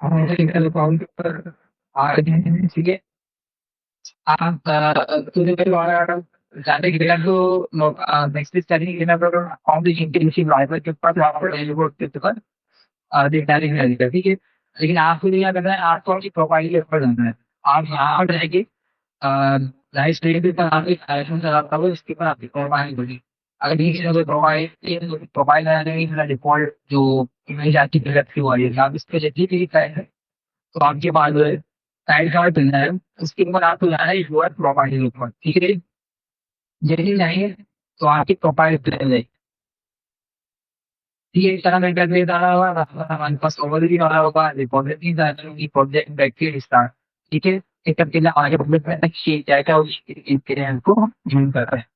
हमारे single account पर आ रहे हैं, ठीक है। आप तुझे मेरे द्वारा जाने के लिए तो नेक्स्ट स्टडी के ना तो फाउंडेशन के किसी ड्राइवर के पास वहाँ पर एलिजिबल के पर डेटा लिखना रहेगा, ठीक है। लेकिन आपको क्या करना है, आपको अपनी प्रोफाइल के ऊपर जाना है। आप यहाँ पर रहेंगे, लाइव स्ट्रीम पर आपके लाइसेंस लगाता हुआ इसके पर आपकी प्रोफाइल होगी। अगर नीचे से कोई प्रोफाइल प्रोफाइल आ जाएगी, मेरा डिफॉल्ट जो इमेज आती है रखी हुई है, आप इस पे जैसे क्लिक करेंगे तो आपके पास जो है साइड कार्ड मिलना है। उसके ऊपर आपको जाना है योर प्रोफाइल के ऊपर, ठीक है। जैसे ही जाएंगे तो आपकी प्रोफाइल पे जाएगी, ठीक है। इस तरह का इंटरफेस आ रहा होगा, हमारे पास ओवरव्यू आ रहा होगा, रिपोजिटरी आ रही होगी, प्रोजेक्ट बैकफील्ड स्टार्ट, ठीक है। एक करके ना आगे पब्लिक में तक शेयर जाएगा और इसके हमको ज्वाइन कर रहे हैं।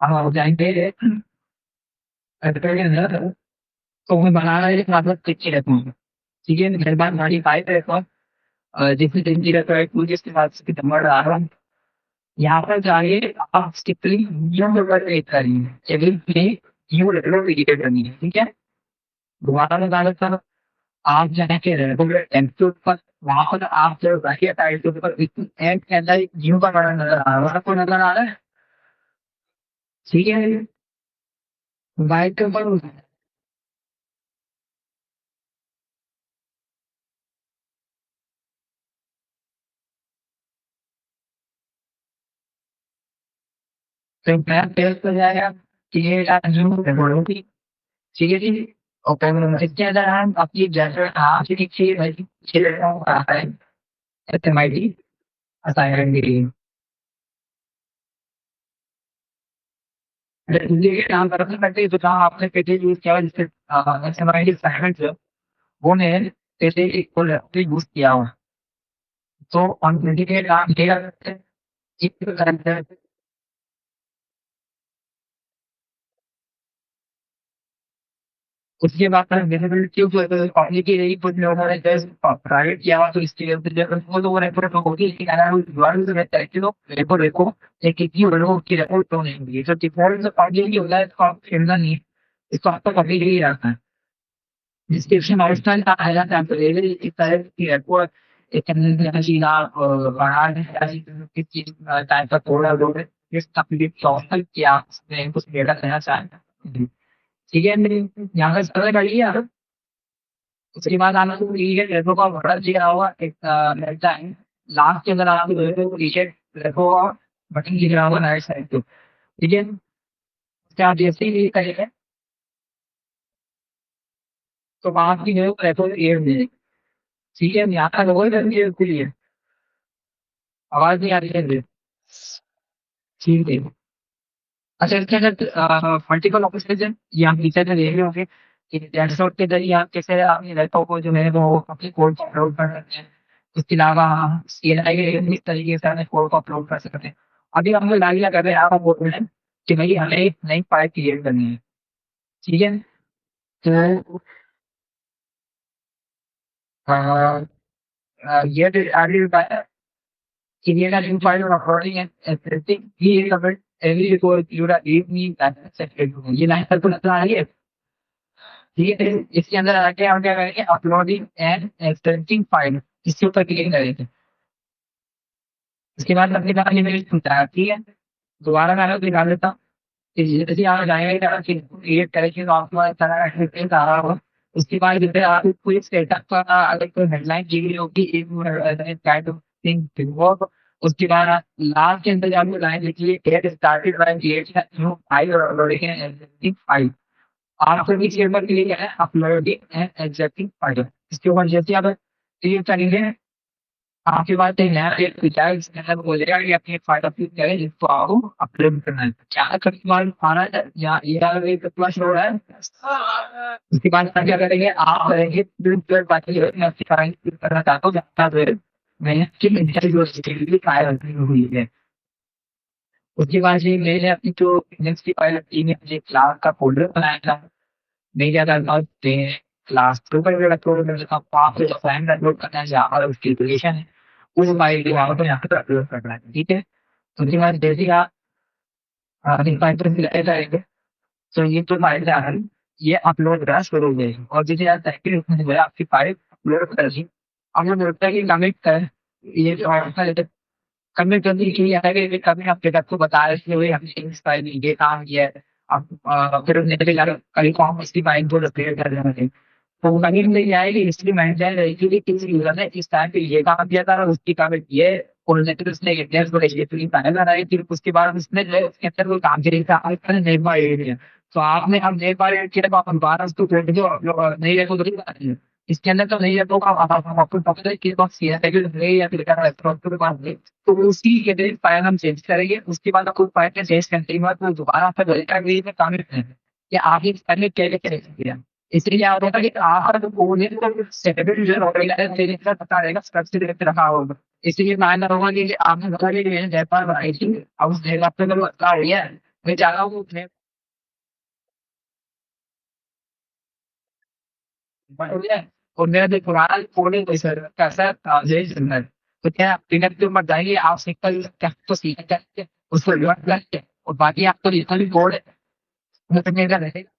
हम आप जाएंगे एडिटर के अंदर, तो हमें बनाना है एक मतलब पिक्चर रखूंगा, ठीक है। मेरे पास गाड़ी पाइप है, जिसमें जिंदगी रहता है पूरी इसके बाद से नंबर आ रहा है। यहाँ पर जाइए, आप स्टिकली यू नंबर पे करिए, एवरी प्ले यू लेटर पे करनी है, ठीक है। दोबारा में डाल कर आप जाके रेगुलर एमक्यू पर, वहां पर आप जब जाके टाइल के ऊपर एंड के अंदर यू का बटन नजर आ रहा है, आपको नजर आ रहा है, ठीक है। बाइक के ऊपर तो मैं पेज पर जाएगा कि ये जरूर ठीक है जी। और फिर इसके अंदर हम अपनी जैसे आप पीछे है एसएमआईटी असाइनमेंट के लिए ये काम करते करते जो काम आपने पहले यूज किया जिससे एसएमआईटी असाइनमेंट वो ने पहले एक को यूज किया हुआ, तो हम के काम किया करते हैं, एक करते हैं। उसके बाद विजिबिलिटी पब्लिक की रही, कुछ लोगों ने जस्ट प्राइवेट किया हुआ, तो इसके लिए वो तो रेपोर्ट होगी, लेकिन अगर वो द्वारा से रहता है कि लोग रेपोर्ट देखो एक एक ही लोगों की रेपोर्ट तो नहीं होगी, तो डिफॉल्ट से पब्लिक ही होता है, इसको आप खेलना नहीं है, इसको आपको पब्लिक ही रखना है। डिस्क्रिप्शन और स्टाइल का आया था टेम्परेरी इस तरह की रिपोर्ट एक चीज़ आप बढ़ा दें किस चीज़ टाइप का थोड़ा दो जिस तकलीफ सॉल्व किया उसमें कुछ डेटा देना चाहें, ठीक है। यहाँ का सर्वे कर लिया, उसके बाद आपको ये रेपो का बड़ा दिया होगा एक लगता है लास्ट के अंदर आपको रेपो नीचे रेपो का बटन दिख रहा होगा राइट साइड पे, ठीक है। उसके आप जैसे ही करेंगे तो वहाँ की जो रेपो एड मिलेगी, ठीक है। यहाँ का लोगो के लिए आवाज नहीं आ रही है, ठीक है। अच्छा, इसके अंदर मल्टीपल ऑप्शन ये आप नीचे से देख रहे होंगे कि डैशबोर्ड के जरिए आप कैसे अपने लैपटॉप को जो है वो अपने कोड को अपलोड कर सकते हैं। उसके अलावा CLI के इस तरीके से अपने कोड को अपलोड कर सकते हैं। अभी हम लोग लाइव कर रहे हैं, आप बोल रहे हैं कि भाई हमें एक नई फाइल क्रिएट करनी है, ठीक है। तो अ, ये आगे बताया create a new file or recording and setting he recovered every record you gave me that set ये लाइन पर तो नजर आ रही है, ठीक है। इसके अंदर आके हम क्या करेंगे, अपलोडिंग एंड एक्सटेंडिंग फाइल, इसके ऊपर क्लिक करेंगे। इसके बाद अपने पास इमेज खुलता है, ठीक है। दोबारा मैं आपको दिखा देता हूँ कि जैसे आप जाएंगे क्रिएट करेंगे तो आपको इस तरह का एक्सपीरियंस आ रहा होगा। उसके बाद जैसे आपको कोई सेटअप का अगर कोई हेडलाइन दी गई होगी एक काइंड ऑफ थिंग वो, उसके बाद लास्ट के अंदर आपको लाइन लिखी है get started by creating new file और अपलोडिंग एन एग्जिस्टिंग फाइल। आपको इस पेपर के लिए है अपलोडिंग एन एग्जिस्टिंग फाइल। इसके ऊपर जैसे आप क्लिक करेंगे आपके पास एक नया पेज खुलता है, इसके अंदर बोलेगा कि अपनी एक फाइल अपलोड करें जिसको आपको अपलोड करना है, क्या कस्टमर खाना है या ये कस्टमर शो रहा है। उसके बाद आप क्या करेंगे, आप करेंगे थर्ड पार्टी फाइल करना चाहता हूँ जहाँ पे मैंने किन इंटरव्यू फाइल हुई है। उसके बाद ये मैंने अपनी जो बिजनेस की फाइल अपनी ने मुझे क्लास का फोल्डर बनाया था, मैं क्या करता हूँ क्लास टू पर अपलोड कर देता हूँ, वहाँ पे फाइल अपलोड करना है जहाँ पर उसकी एप्लीकेशन है उस फाइल को वहाँ पर यहाँ पर अपलोड करना है, ठीक है। उसके बाद जैसे ही आप अपनी फाइल पर सिलेक्ट करेंगे तो ये जो फाइल है ये अपलोड करना शुरू हो जाएगी, और जैसे आप देखते हैं उसमें जो है आपकी फाइल अपलोड कर दी। अब मुझे लगता है कि कमिट है, ये जो है कमिट करने के लिए है कि कभी आप प्रोडक्ट को बता रहे थे वही हमने इंस्पायर ये काम किया है। अब फिर उसने कभी कभी कॉम इसकी माइंड को रिपेयर कर रहे थे, तो वो कभी नहीं आएगी इसलिए माइंड रहेगी कि किसी यूजर ने इस टाइम पे ये काम किया था और उसकी कमिट ये, और फिर उसने इंडेक्स को रेजिस्ट्री फाइल बनाई, फिर उसके बाद उसने जो है उसके अंदर वो काम किया था आपने नेम बार एड किया। तो आपने अब नेम बार एड किया तो आप दोबारा उसको फिर जो नहीं देखो तो इसके अंदर तो नहीं है, तो आप आपको पता है कि कौन सी है या फिर क्या है तो पास नहीं। तो उसी के लिए फाइल हम चेंज करेंगे, उसके बाद आपको फाइल के चेंज करने के बाद वो दोबारा आपका डेटा में काम करेंगे कि आगे पहले क्या क्या किया। इसलिए क्या होता है कि आपका जो कोड है वो सेपरेट जो ऑर्गेनाइजर तेरे साथ पता रहेगा स्ट्रक्चर करके रखा होगा। इसलिए मायना होगा कि आपने बता दिया कि मैंने जापान बनाई थी, अब उस जगह पे मैं बता रही है, मैं चाह रहा हूँ बढ़िया। और मेरा जो पुराना कोड है सर कैसा यही चल रहा है। तो क्या आप क्लीनअप के ऊपर जाएंगे, आप सिंपल क्या तो सीख करके उसको रिवर्ट करके और बाकी आपको जितना भी कोड है वो तो मेरा रहेगा,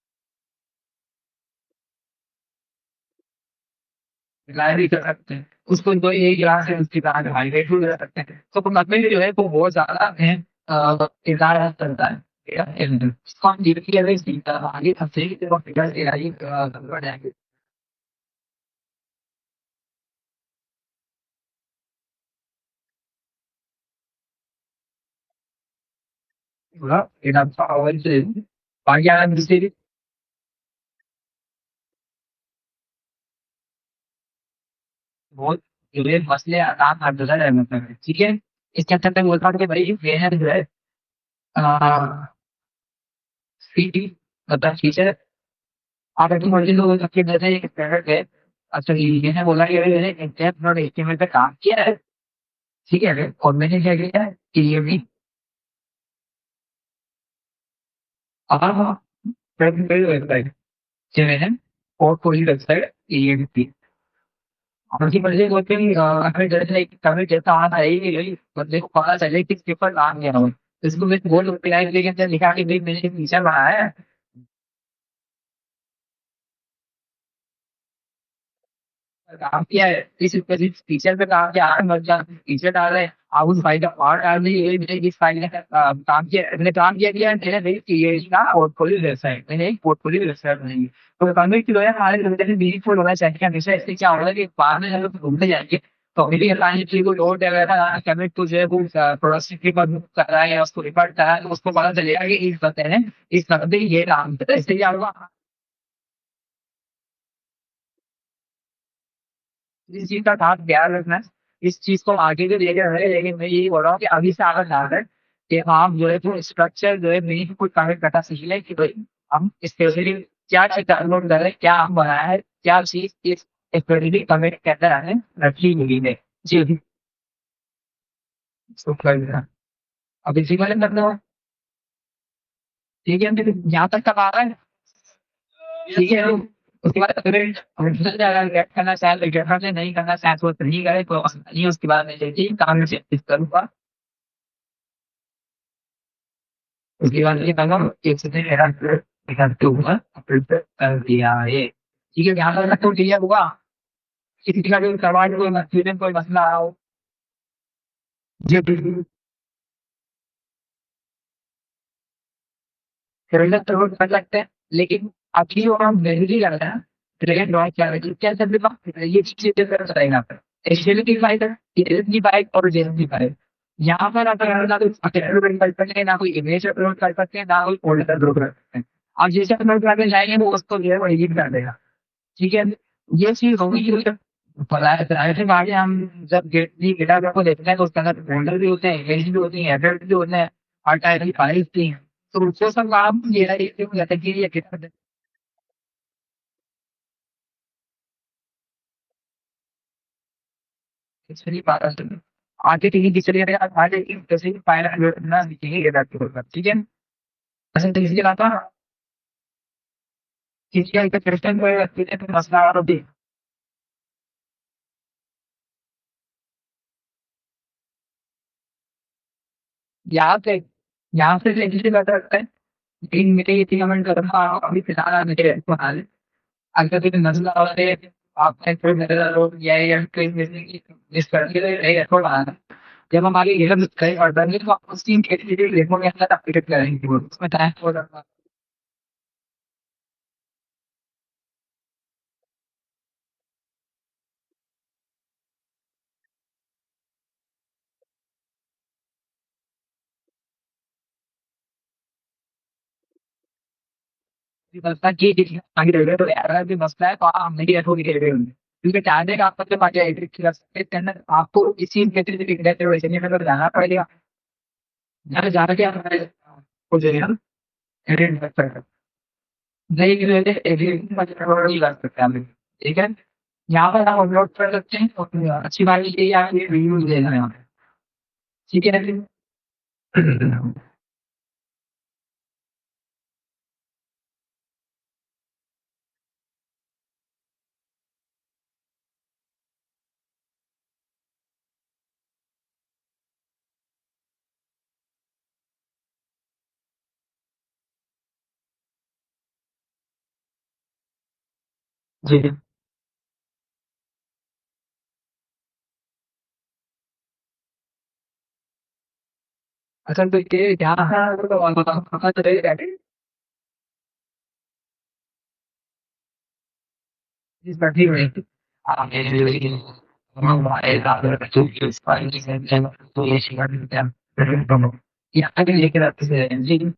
लाइब्रेरी कर सकते हैं उसको, तो एक क्लास है उसकी तरह हाईलाइट भी कर सकते हैं। तो मतलब जो है वो बहुत ज्यादा है इंतजार करता है। इसको हम धीरे धीरे सीखता है आगे सबसे फिगर आगे बढ़ जाएंगे। पूरा इनफ अवर से बाकी आगे दूसरी बहुत जो है मसले आराम हर जगह है मतलब, ठीक है। इसके अंदर मैं बोलता हूँ कि भाई ये है जो है सीटी मतलब फीचर आप अपनी मर्जी से सबके जैसे एक स्टैंडर्ड है। अच्छा ये है बोला कि भाई मैंने एग्जैक्ट नॉट एचटीएमएल पे काम किया है, ठीक है। और मैंने क्या किया है कि ये भी हाँ वेबसाइट जो है पोर्टफोलियो वेबसाइट ये भी थी। उनकी मर्जी होती है हमें जैसे कभी जैसा आना है यही बंदे को पता चले कि पेपर काम गया हो, इसको मैं बोल लेकिन लिखा कि भाई मैंने फीचर बनाया है, काम किया है इस टीचर पे काम किया आपने मर जा टीचर डाल रहे हैं आप उस फाइल का पार्ट डाल दीजिए, मेरे इस फाइल ने काम किया, मैंने काम किया किया मैंने नहीं कि ये इसका पोर्टफोलियो वेबसाइट मैंने एक पोर्टफोलियो वेबसाइट बनाई है। तो कन्वे की लोग हमारे जैसे मीनिंगफुल होना चाहिए हमेशा। इससे क्या होगा कि बाद में हम लोग घूमने जाएंगे तो मेरी असाइनमेंट की कोई लोड वगैरह कमिट तो जो है वो प्रोडक्टिविटी पर कर रहा है या उसको रिपोर्ट कर रहा है तो उसको पता चलेगा कि इस बंदे ने इस बंदे ये काम किया, इससे क्या होगा इस चीज का खास ध्यान रखना है। इस चीज को आगे भी लेकर रहे, लेकिन मैं यही बोल रहा हूँ कि अभी से आगे ध्यान रखें कि आप जो है वो स्ट्रक्चर जो है नहीं कोई कमेंट करना सीख लें कि भाई हम स्पेशली क्या चीज डाउनलोड कर रहे हैं, क्या हम बनाया है, क्या चीज इस स्पेशली कमेंट के अंदर आने रखी हुई है। जी जी। तो अब इसी वाले मतलब ठीक है यहाँ तक का आ रहा है, ठीक है। उसके बाद अगर रिजल्ट अगर रिएक्ट करना चाहे तो रिएक्ट करना नहीं करना चाहे तो नहीं करे तो नहीं, उसके बाद मैं जैसे ही काम से इस करूँगा उसके बाद ये कहूँगा एक से मेरा निकलते हुआ अपलोड कर दिया है, ठीक है। यहाँ पर तो क्लियर हुआ किसी का भी सवाल कोई स्टूडेंट कोई मसला हो। जी बिल्कुल फिर तो कर सकते हैं, लेकिन अभी वो हम नहीं कर रहे हैं ड्रैग एंड ड्रॉप क्या है क्या सब ये चीजें कर बताएगा आप एचटीएमएल फाइल है की फाइल और जेएसपी फाइल। यहाँ पर अगर ना तो अपलोड कर सकते हैं ना कोई इमेज अपलोड कर सकते हैं ना कोई फोल्डर अपलोड कर सकते हैं। आप जैसे अपलोड करके जाएंगे वो उसको जो है वो एडिट कर देगा, ठीक है। ये चीज होगी प्राइवेट में आगे हम जब गिटार को देखते हैं तो उसके अंदर फोल्डर भी होते हैं इमेज भी होती है एडिट भी होते हैं हर टाइप की फाइल्स भी हैं। तो उसको सब आप ये है कि ये गिटार इसलिए बात करते हैं आगे टीवी की चलिए आगे जैसे फाइल अपलोड करना सीखेंगे ये बात होगा, ठीक है। अच्छा तो इसलिए कहा था कि क्या एक क्वेश्चन को मसला और भी यहाँ से यहाँ से इसलिए बता सकते हैं लेकिन मेरे ये कमेंट करूंगा अभी फिलहाल मेरे हाल अगर कोई मसला हो रहे आपने कोई मेरा रोल किया है या कोई मिस कर दिया तो नहीं रेकॉर्ड आना। जब हम आगे ये कहीं और करेंगे तो आप उस टीम के लिए रेकॉर्ड के अंदर अपडेट करेंगे वो उसमें टाइम हो जाता है मसला कि आगे रेगुलर तो यार भी मसला है तो आप नहीं रेकॉर्ड के लिए क्योंकि चाहते हैं कि आप मतलब आगे एडिट कर सकते हैं ना आपको इसी के लिए इंटरनेट वैसे नहीं मतलब जाना पड़ेगा जहाँ जाना क्या हो जाएगा एडिट कर सकते हैं नहीं की वजह से एडिट नहीं कर सकते हम ठीक है यहाँ पर आप अपलोड कर सकते हैं और अच्छी बात ये है कि आप ये रिव्यूज दे रहे हैं यहाँ पे ठीक है जी असल तो ये यहाँ तो चले जिस पर ठीक नहीं आप तो ये शिकायत यहाँ के लेकर आते हैं लेकिन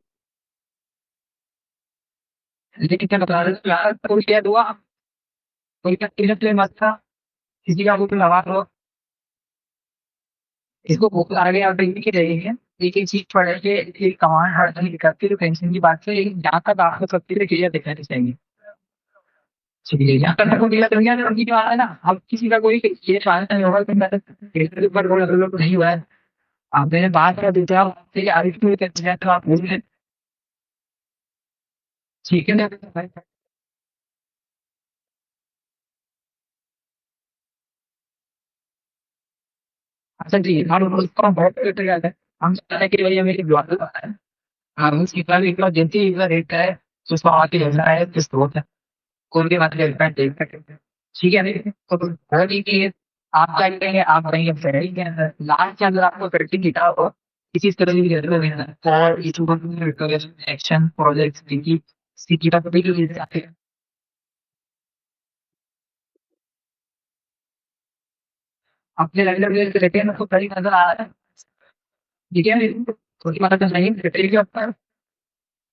लेकिन क्या बता रहे यार कोई क्या हुआ कोई क्या किलत मत था किसी का बुक लगा दो इसको बुक आगे आप डिग्री के रहेंगे एक एक चीज पढ़ के एक कमांड हर चीज करती है पेंशन की बात से लेकिन जहाँ तक आपको सबसे क्लियर दिखानी चाहिए ठीक है यहाँ तक आपको क्लियर दिख गया तो उनकी जो है ना अब किसी का कोई ये फायदा नहीं होगा कि मैं तो पर कोई लोग नहीं हुआ है आप मैंने बात कर दी थी आप आगे क्यों करते हैं तो आप मुझे ठीक है ना अच्छा जी हम उसका बहुत तरीका है हम चाहते हैं कि भैया मेरी ब्लॉग है हम उसकी पर एक बार जैसे ही एक बार रेट है तो उसको आके लेना है किस स्रोत है कोई भी मतलब इवेंट देख सकते हैं ठीक है नहीं तो वो नहीं कि आप क्या करेंगे आप कहेंगे सैलरी के अंदर लास्ट के अंदर आपको करके दिखा हो किसी तरह की जरूरत है और इस एक्शन प्रोजेक्ट सीखी तक भी जो चीजें आती है अपने रेगुलर रिटेन को सही नजर आ रहा है ठीक है थोड़ी मतलब नहीं रिटेन के ऊपर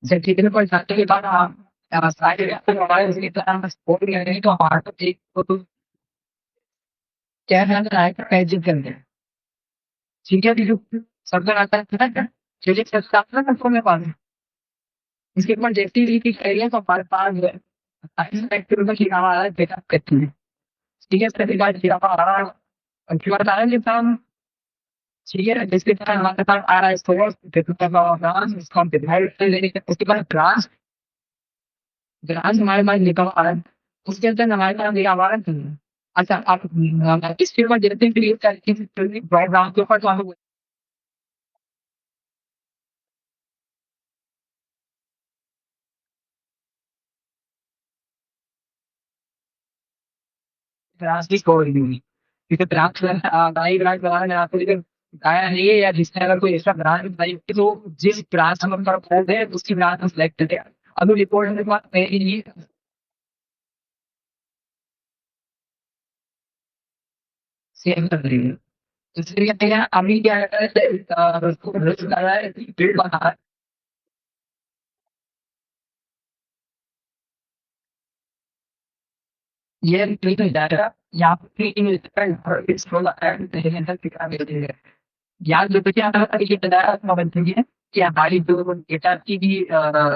जब ठीक है कोई छात्र के बाद आप सारे मोबाइल से इतना सपोर्ट करेंगे तो हमारा तो एक तो क्या नजर आएगा पैसे करते हैं ठीक है जो शब्द आता है ना चलिए सस्ता ना कंफर्म में पास इसके ऊपर जैसी रीति करिए तो हमारे पास जो है 28 रुपये की हमारा बेटा करती है ठीक है पहली बात ये हमारा अच्छी बात आ रहा है जब हम ठीक है जिसके कारण हमारे पास आ रहा है स्टोर डिस्काउंट उसके बाद ग्रास ग्रास हमारे पास निकल आ रहा है उसके अंदर हमारे पास ये हमारा अच्छा आप इस फील्ड में जितने भी बैकग्राउंड के ऊपर तो हमें ग्रास की स्टोर नहीं क्योंकि ग्रास गाय ग्रास लगाना है आपको लेकिन गाया नहीं है या जिसने अगर कोई एक्स्ट्रा ब्रांच बताई होगी, तो जिस ब्रांच हम अपना खोल है उसकी ब्रांच हम सेलेक्ट करें अभी रिपोर्ट के बाद मेरे लिए सेम कर रही है इसलिए क्या अभी क्या है उसको रिस्क कर रहा है बिल्ड बना रहा है ये ट्रीट नहीं जा रहा यहाँ पे इसको अंदर पिका मिल रही है यहाँ जो कि ये बताया मोबाइल है कि हमारी जो डेटा की भी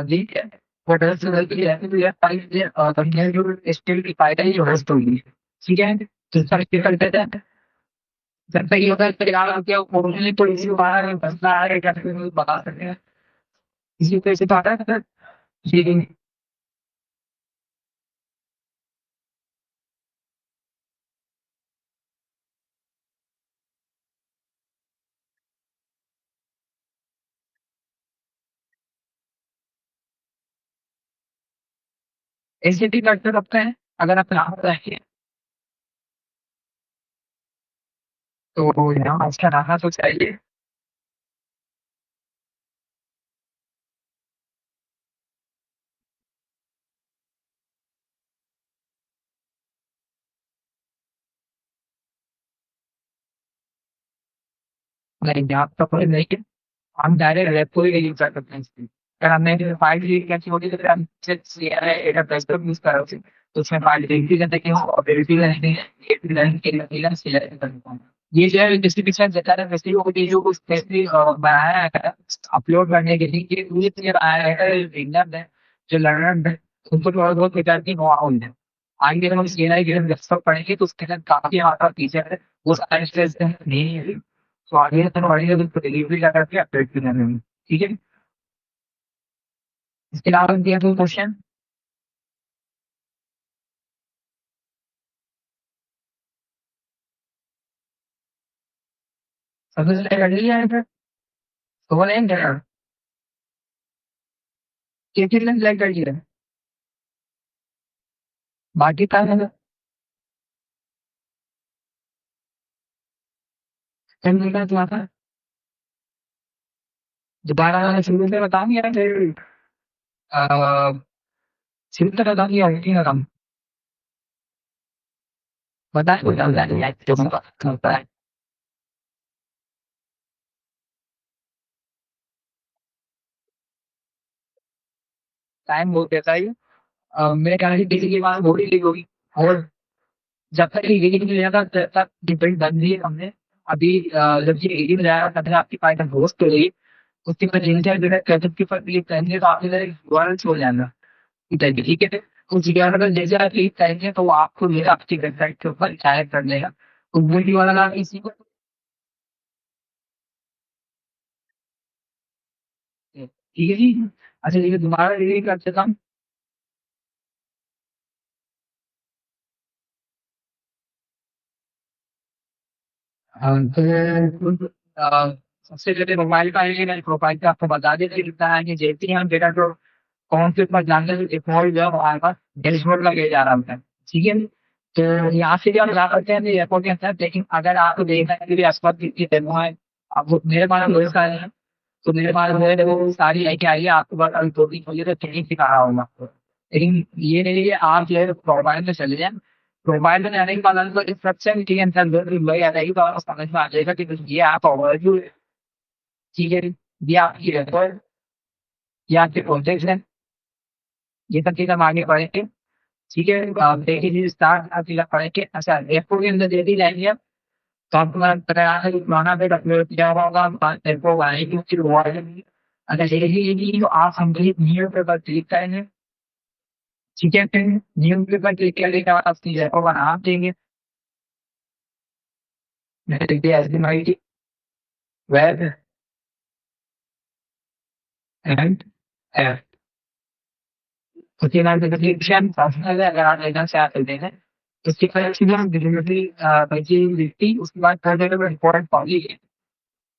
लिंक है वो डर से डर की रहती है फाइल जो स्टील की फाइल है जो होस्ट होगी ठीक है तो सर कर देते हैं जब तक ये होता है तो यार क्या ओरिजिनली तो इसी बाहर में बसना है क्या फिर बता सकते हैं इसी पे से तो आता है ठीक है एसडीटी करते रखते हैं अगर आप यहाँ पर आएंगे तो यहाँ अच्छा रहना तो चाहिए। नहीं, यहाँ तो कोई नहीं है। हम डायरेक्ट रेपो ही यूज कर सकते हैं इसमें। अगर हमने 5G कैसी होगी तो फिर हम एडप्टर यूज कर रहे हैं, तो उसमें 5G करते हैं ऑपरेटिव रहते हैं, ये जो है डिस्ट्रीब्यूशन देता है वैसे ही जो कुछ स्पेशली बनाया है अपलोड करने के लिए, ये चीज आया है विनर है, जो लर्नर है उनको थोड़ा बहुत प्रकार की नॉलेज है। आगे जब हम सीएनआई की जब पढ़ेंगे तो उसके साथ काफी हमारा फीचर है, वो सारे स्ट्रेस नहीं है। तो आगे तो बढ़ेगा तो डिलीवरी लगा के अपडेट भी करने में। ठीक है, इसके अलावा दिया कोई क्वेश्चन? सब कुछ कर लिया है फिर, तो वो नहीं कर कितने लाइक कर लिया है? बाकी काम है करने तुम्हारा, दोबारा शुरू से बताऊंगी यार फिर शुरू से बताऊंगी यार ठीक है काम बता बता यार जो टाइम बहुत देता है। मेरे ख्याल से किसी की बात हो ही नहीं होगी। और जब तक ये एडी नहीं जाता तब तक डिपेंड बन रही है हमने। अभी जब ये एडी में जाएगा तब तक आपकी पाइथन होस्ट हो गई, उसके बाद इंटर जो है कैचअप की पर क्लिक करेंगे तो आपके लिए यूआरएल शो हो जाएगा इधर भी। ठीक है, उस यूआरएल जैसे आप क्लिक करेंगे तो वो आपको मेरा आपकी वेबसाइट के ऊपर डायरेक्ट कर देगा। तो वो यूआरएल आप इसी को ठीक है जी। अच्छा ये दोबारा रिलीज कर देता हूँ। तो सबसे पहले मोबाइल का आएंगे ना, प्रोफाइल पे आपको बता देते कितना है कि जैसे ही हम डेटा को कौन से पर जानने से डिफॉल्ट जो है हमारे पास डैशबोर्ड लगे जा रहा होता है। ठीक है, तो यहाँ से भी हम जा सकते हैं एयरपोर्ट के अंदर, लेकिन अगर आपको देखना है कि आसपास कितनी डेमो है, अब मेरे पास बहुत सारे हैं, तो मेरे पास जो है वो सारी लेके आइए, आपको बस अभी 2 दिन होगी तो ट्रेनिंग सिखा रहा हूँ मैं आपको। लेकिन ये नहीं है आप जो है प्रोफाइल में चले जाए, प्रोफाइल में जाने के बाद आपको इंस्ट्रक्शन ठीक है वही आ जाएगी, तो आपको समझ में आ जाएगा कि ये आप ओवरव्यू। ठीक है, ये आपकी रेफर, ये आपके प्रोजेक्ट है, ये सब चीज हम आगे पढ़ेंगे। ठीक है, आप देखिए स्टार्ट आप चीज पढ़ेंगे। अच्छा रेफो के अंदर यदि जाएंगे आप, तो आपको मैं पता है कि पुराना पेज अपलोड किया हुआ होगा, रेफो आएगी फिर वो आएगी। अगर यही तो आप कंप्लीट न्यू पेपर क्लिक करेंगे। ठीक है, फिर न्यू पेपर क्लिक करने के बाद आपकी रेफो का नाम देंगे, जैसे देखिए S D I T web and app. उसके बाद डिस्क्रिप्शन पर्सनल है, अगर आप लेना चाहते हैं उसके बाद हम डिलीवरी बची लिखती, उसके बाद थोड़े रिपोर्ट पॉली है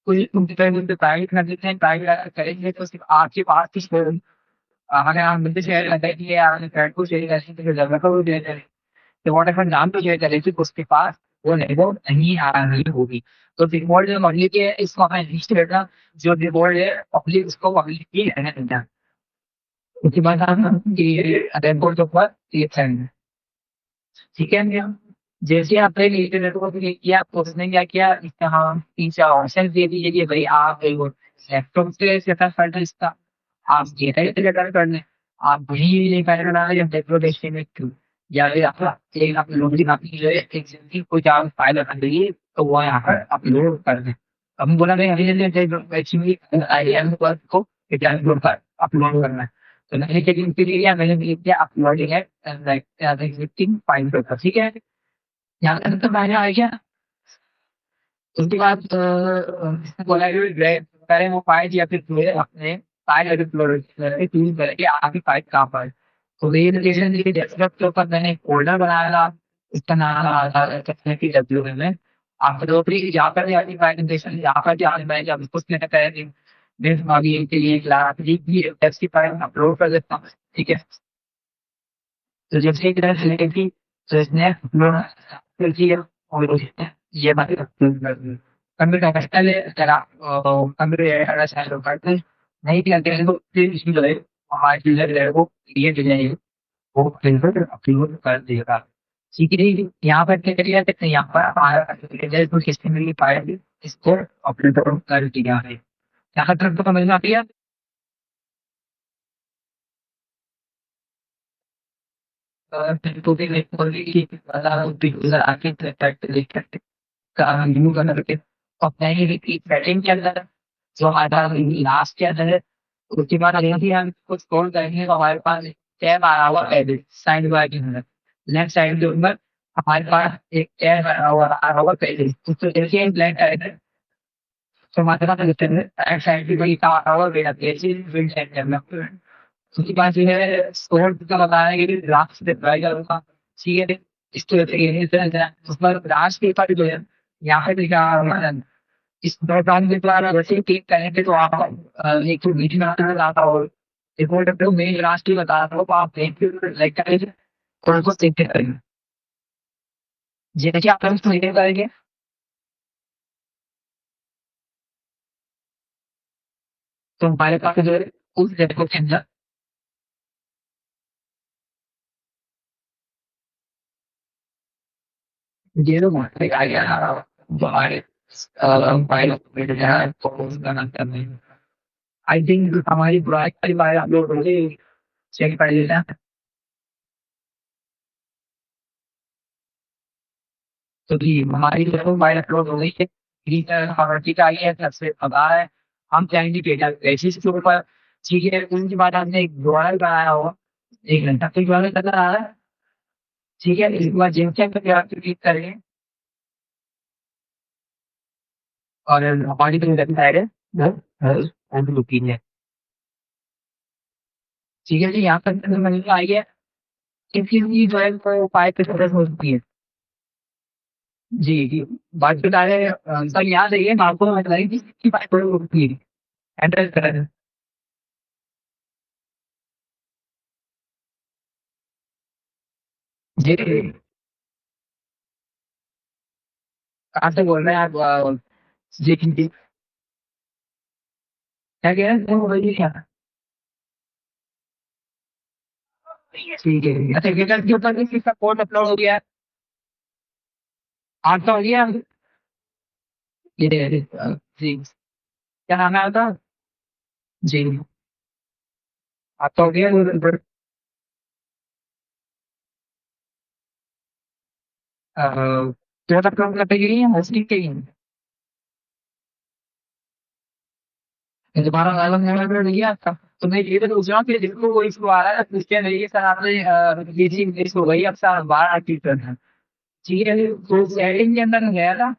कोई उनके तरह प्राइवेट कर देते हैं। प्राइवेट करेंगे तो सिर्फ आपके पास ही अगर आप मुझे शेयर करते हैं कि आपने फ्रेंड को शेयर करें तो जगह को भी शेयर करें, तो वॉट एवर नाम तो शेयर करें फिर उसके पास वो रिपोर्ट नहीं आ रही होगी। तो रिपोर्ट जो पब्लिक है इसको हमें लिस्ट करना, जो रिपोर्ट है पब्लिक उसको पब्लिक ही रहने देना। उसके बाद हम ये रिपोर्ट के ऊपर ये करेंगे। ठीक है भैया, जैसे आपने इंटरनेट को क्लिक किया आपको उसने क्या किया, हाँ तीन चार ऑप्शन दे दिए कि भाई आप लैपटॉप से सेटअप कर लें इसका, आप डेटा से सेटअप कर लें, आप वही नहीं करना है या डेटा में क्यों, या फिर आप एक अपलोडिंग आपकी जो है एग्जिस्टिंग कोई आप फाइल रख लीजिए तो वो यहाँ पर अपलोड कर दें। हम बोला भाई अभी एक्चुअली आईएम को अपलोड करना है, तो मैंने चेकिंग के लिए मैंने क्लिक किया अपलोडिंग है एग्जिस्टिंग फाइल पर। ठीक है, यहाँ तक तो मैंने आ गया। उसके बाद बोला कि करें वो फाइल या फिर पूरे अपने फाइल अपलोड चूज करें कि आपकी फाइल कहाँ पर है। तो ये लोकेशन के डेस्कटॉप के ऊपर मैंने एक फोल्डर बनाया था, इसका नाम की डब्ल्यू में आप जो भी यहाँ पर भी आपकी फाइल लोकेशन यहाँ पर भी आपने मैंने जब कुछ नहीं करें देश अभी के लिए क्लास की टेस्ट की फाइल अपलोड कर देता हूँ। ठीक है, तो जैसे ही तरह सेलेक्ट की तो इसने अपलोड कर दिया और ये बात कमी का कष्टाले त्याला कमी era sa lugar नहीं करते हैं तो फिर इसमें जो है हमारे डीलर को ये जो है वो फिल्टर अप्रूव कर देगा। ठीक है जी, यहाँ पर क्या किया जाता है, यहाँ पर हमारा डीलर को किसने मिली फाइल इसको अप्रूव कर दिया है। यहाँ तक तो समझ में आती है। फिर तो भी एक बोली कि यूजर आके तक लेकर का रिव्यू करके अपने ही सेटिंग के अंदर जो हमारा लास्ट के अंदर है, उसके बाद अगर भी हम कुछ स्क्रॉल करेंगे तो हमारे पास टैब आ रहा होगा एडिट साइड बार के अंदर लेफ्ट साइड के ऊपर हमारे पास एक टैब आ रहा होगा पहले उसको देखिए ब्लैक एडिट। तो हमारे पास राइट साइड की बड़ी आ रहा होगा वेट पेज विंड साइड करना। उसके बाद जो है स्कोर का बताया कि लास्ट से ट्राई करूंगा। ठीक है, इस तरह से ये उस पर लास्ट पेपर जो है यहाँ पे लिखा इस दौरान के द्वारा वैसे ही क्लिक करेंगे तो आप एक तो मीटिंग आता और रिपोर्ट पे मैं लास्ट ही बता रहा हूँ, तो आप देख के लाइक करेंगे और उसको देखते करेंगे। जैसे आप उसको रीड करेंगे तो हमारे पास जो है उस रिपोर्ट के अंदर ये लोग आ गया बाहर फाइल मिल गया तो उसका नाम करना है। आई थिंक हमारी बुराई वाली फाइल अपलोड हो गई, चेक कर लेना। तो जी हमारी जो फाइल अपलोड हो गई है ठीक आई है सबसे पता है। हम चाहेंगे डेटा बेसिस के ऊपर। ठीक है, उनके बाद हमने एक दोबारा बनाया होगा 1 घंटा के बाद नजर आ रहा है। ठीक है, इसके बाद जिनसे पे आप क्लिक करेंगे और हमारी जो वेबसाइट है वो लुकिंग है। ठीक है जी, यहाँ पर मैंने आई है इनकी जो है वो 5% हो सकती है। जी जी, बात बता रहे सर यहाँ से ये आपको मैं बताई थी कि 5% हो सकती है। एड्रेस करें जी, कहाँ से बोल रहे हैं आप जी जी, क्या कह रहे हैं वो बोलिए क्या। ठीक है, अच्छा गिटर के ऊपर भी किसका कोड अपलोड हो गया है। आपका हो गया ये जी, क्या नाम है आपका। जी आपका हो गया तो अपलोड करते ही होस्टिंग के लिए दोबारा वायरल होने में नहीं आता। तो मैं ये तो पूछ रहा हूँ कि जिनको वो इशू आ रहा है पूछते नहीं सर आपने बिजी इंग्लिश हो गई अब सर बाहर एक्टिव करना। ठीक है, तो सेटिंग के अंदर गया था।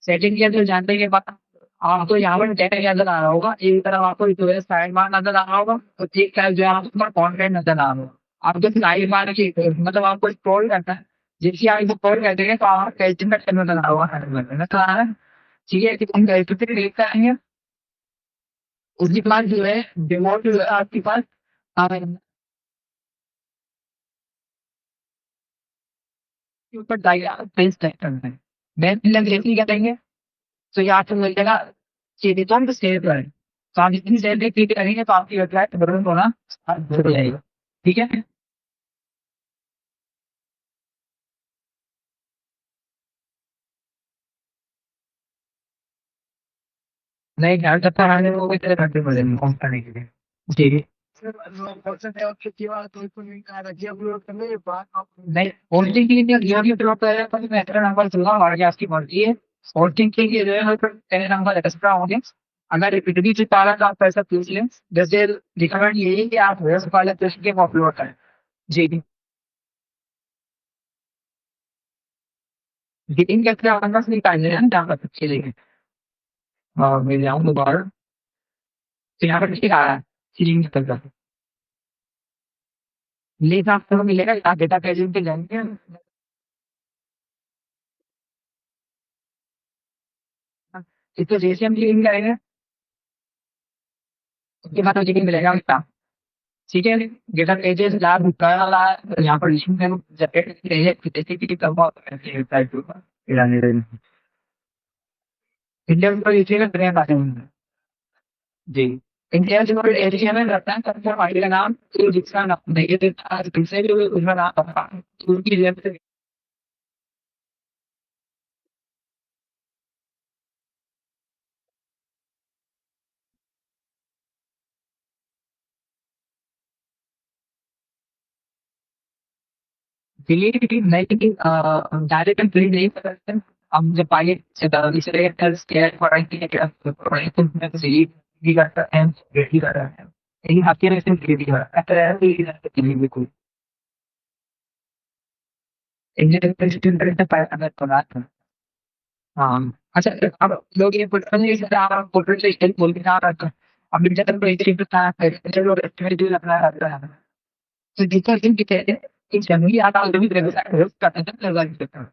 सेटिंग के अंदर जानने के बाद आपको यहाँ पर डेटा के अंदर आ रहा होगा, एक तरफ आपको जो है साइड बार नजर आ रहा होगा और एक तरफ जो है आपको कॉन्टेंट नजर आ रहा होगा। आपको साइड बार की मतलब आपको स्क्रॉल करना है। जैसे आप स्क्रॉल करते हैं तो आप कैल्कुलेट करना नजर आ रहा होगा नजर आ रहा है। ठीक है, कि हम कैलकुलेट क्लिक करेंगे उसके बाद जो है डिमोट जो है आपके पास के ऊपर डायग्राम पेस्ट करना है। मैं लग जैसे क्या करेंगे तो यहाँ से मिल जाएगा सीधे तो हम तो सेव करें। तो आप जितनी सेव पे क्लिक करेंगे तो आपकी वेबसाइट बदल होना स्टार्ट हो जाएगा। ठीक है, नहीं ध्यान रखता है वो भी तेरे घंटे बदलेंगे कौन करने के लिए। जी नहीं, होल्डिंग के लिए जो भी ड्रॉप करेगा तो मैं एक्स्ट्रा नंबर दूंगा और क्या आपकी मर्जी है। होल्डिंग के लिए जो है तेरे नंबर एक्स्ट्रा होंगे। अगर रिपीटली से पाला तो आप ऐसा पूछ लें। जैसे रिकमेंड यही है कि आप होस्ट वाले पेज के अपलोड करें। जी जी, गेटिंग कैसे आपका नहीं पाएंगे हम जहाँ पर चलेंगे और मैं जाऊँ दोबारा तो यहाँ पर ठीक आ रहा है सीलिंग तक का लिंक आपको मिलेगा। आप डेटा पेजिंग पे जाएंगे इसको जैसे हम लिंक करेंगे उसके बाद मुझे मिलेगा उसका। ठीक है, डेटा पेजेस लाभ कर रहा है यहाँ पर लिंक है। इंडिया में कोई इसी में ब्रांड आते हैं। जी। इंडिया जो एरिया में रहता है कंफर्म आईडी का नाम, तो जिसका नाम नहीं देता तुमसे भी उसका नाम पता, तो उनकी जेब से डिलीट की नहीं, डायरेक्ट डिलीट नहीं कर सकते। हम जब पाइलेट से दूसरे स्केयर क्वारंटाइन के क्वारंटाइन में डिलीट भी करता है, डिलीट भी कर रहा है, लेकिन आपके रेस्ट डिलीट कर रहा है, डिलीट बिल्कुल इंडियन पाया अगर तो रात में। हाँ। अच्छा, अब लोग ये बोलते हैं आप पोर्ट्रेट से स्टाइल बोल के ना रखा, अब इंडिया तक प्रेसिडेंट था लोग एस्टिमेट भी अपना रहता है, तो जितना दिन की कहते हैं कि जनरली आप ऑलरेडी रेगुलर करते हैं लगा देते हैं,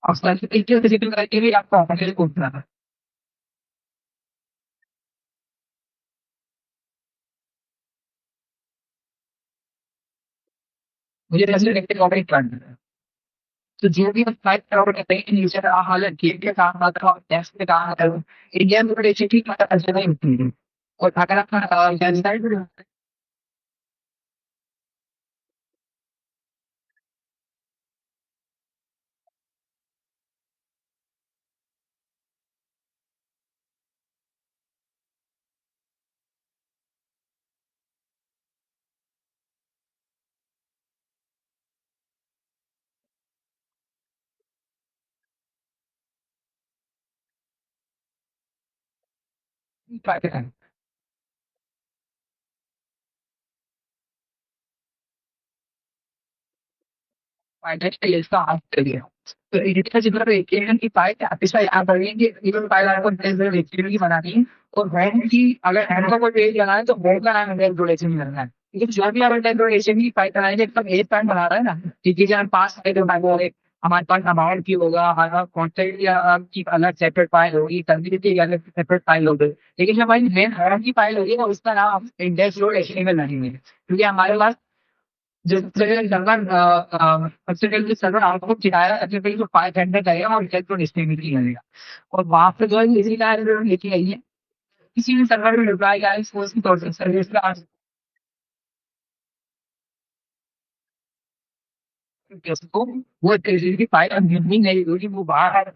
और सर्टिफिकेट से जितना करके भी आपको ऑफिस को उठना है। मुझे रेसिडेंट ऑपरेट करना है, तो जो भी हम फ्लाइट ऑपरेट करते हैं नीचे का हालत गेट के काम आता है, टैक्स के काम आता है, इंडिया में बड़े सिटी का ऐसा नहीं होती है। और अगर अपना वेबसाइट भी ट्राई करें, फाइनेंस का इसका हाथ करिए, तो एडिटर जितना एकेजन की फाइल इसका आप करेंगे इवन फाइल आपको एचटीएमएल की बनानी है, और होम की अगर होम का कोई पेज लगाना है तो होम का नाम इंडेक्स डोनेशन करना है, लेकिन जो भी आप इंडेक्स डोनेशन की फाइल बनाएंगे एकदम एक पैन बना रहा है ना, कि जहाँ पास फाइल हमारे पास अमाउंट की होगा, हमारा कॉन्टेक्ट या की अलग सेपरेट फाइल होगी, कंट्री की अलग सेपरेट फाइल होगी, लेकिन जो हमारी मेन होम की फाइल होगी ना उसका नाम इंडेक्स डॉट एचटीएमएल नहीं है, क्योंकि हमारे पास जिस जगह सर्वर सबसे पहले सर्वर आपको किराया सबसे पहले तो 500 लगेगा और इलेक्ट्रॉन डिस्ट्रीब्यूटर लगेगा, और वहां पे जो है इसी लाइन लेके आई है, किसी भी सर्वर में डिप्लॉय किया है सोर्स की तौर से सर्विस का उसको वो की फाइल अनगिननी नहीं होगी, वो बाहर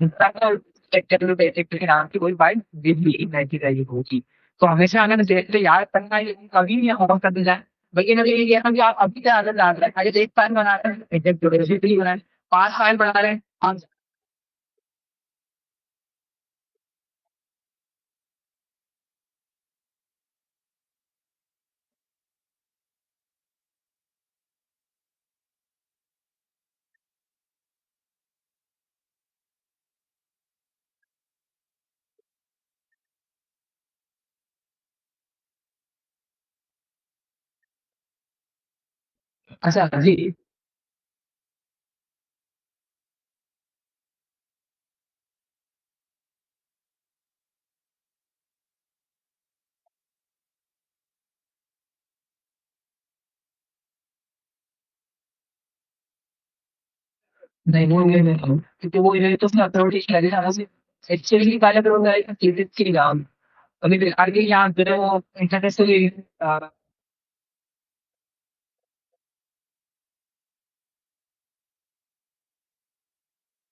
सेक्टर के नाम की कोई फाइल बिजली नहीं की जाएगी होगी, तो हमेशा अगर देखते याद करना है कभी भी होम कर दिया जाए। लेकिन अभी ये है कि आप अभी तक आदत डाल रहे हैं, अगर एक फाइल बना रहे हैं एक बनाए, 5 फाइल बना रहे हैं आप। अच्छा जी। नहीं वो ये नहीं हूँ, क्योंकि वो ये तो उसने अथॉरिटी लगेगा ना से एक्चुअली पहले तो होता है कि की नाम अभी आगे यहाँ पे वो इंटरनेशनली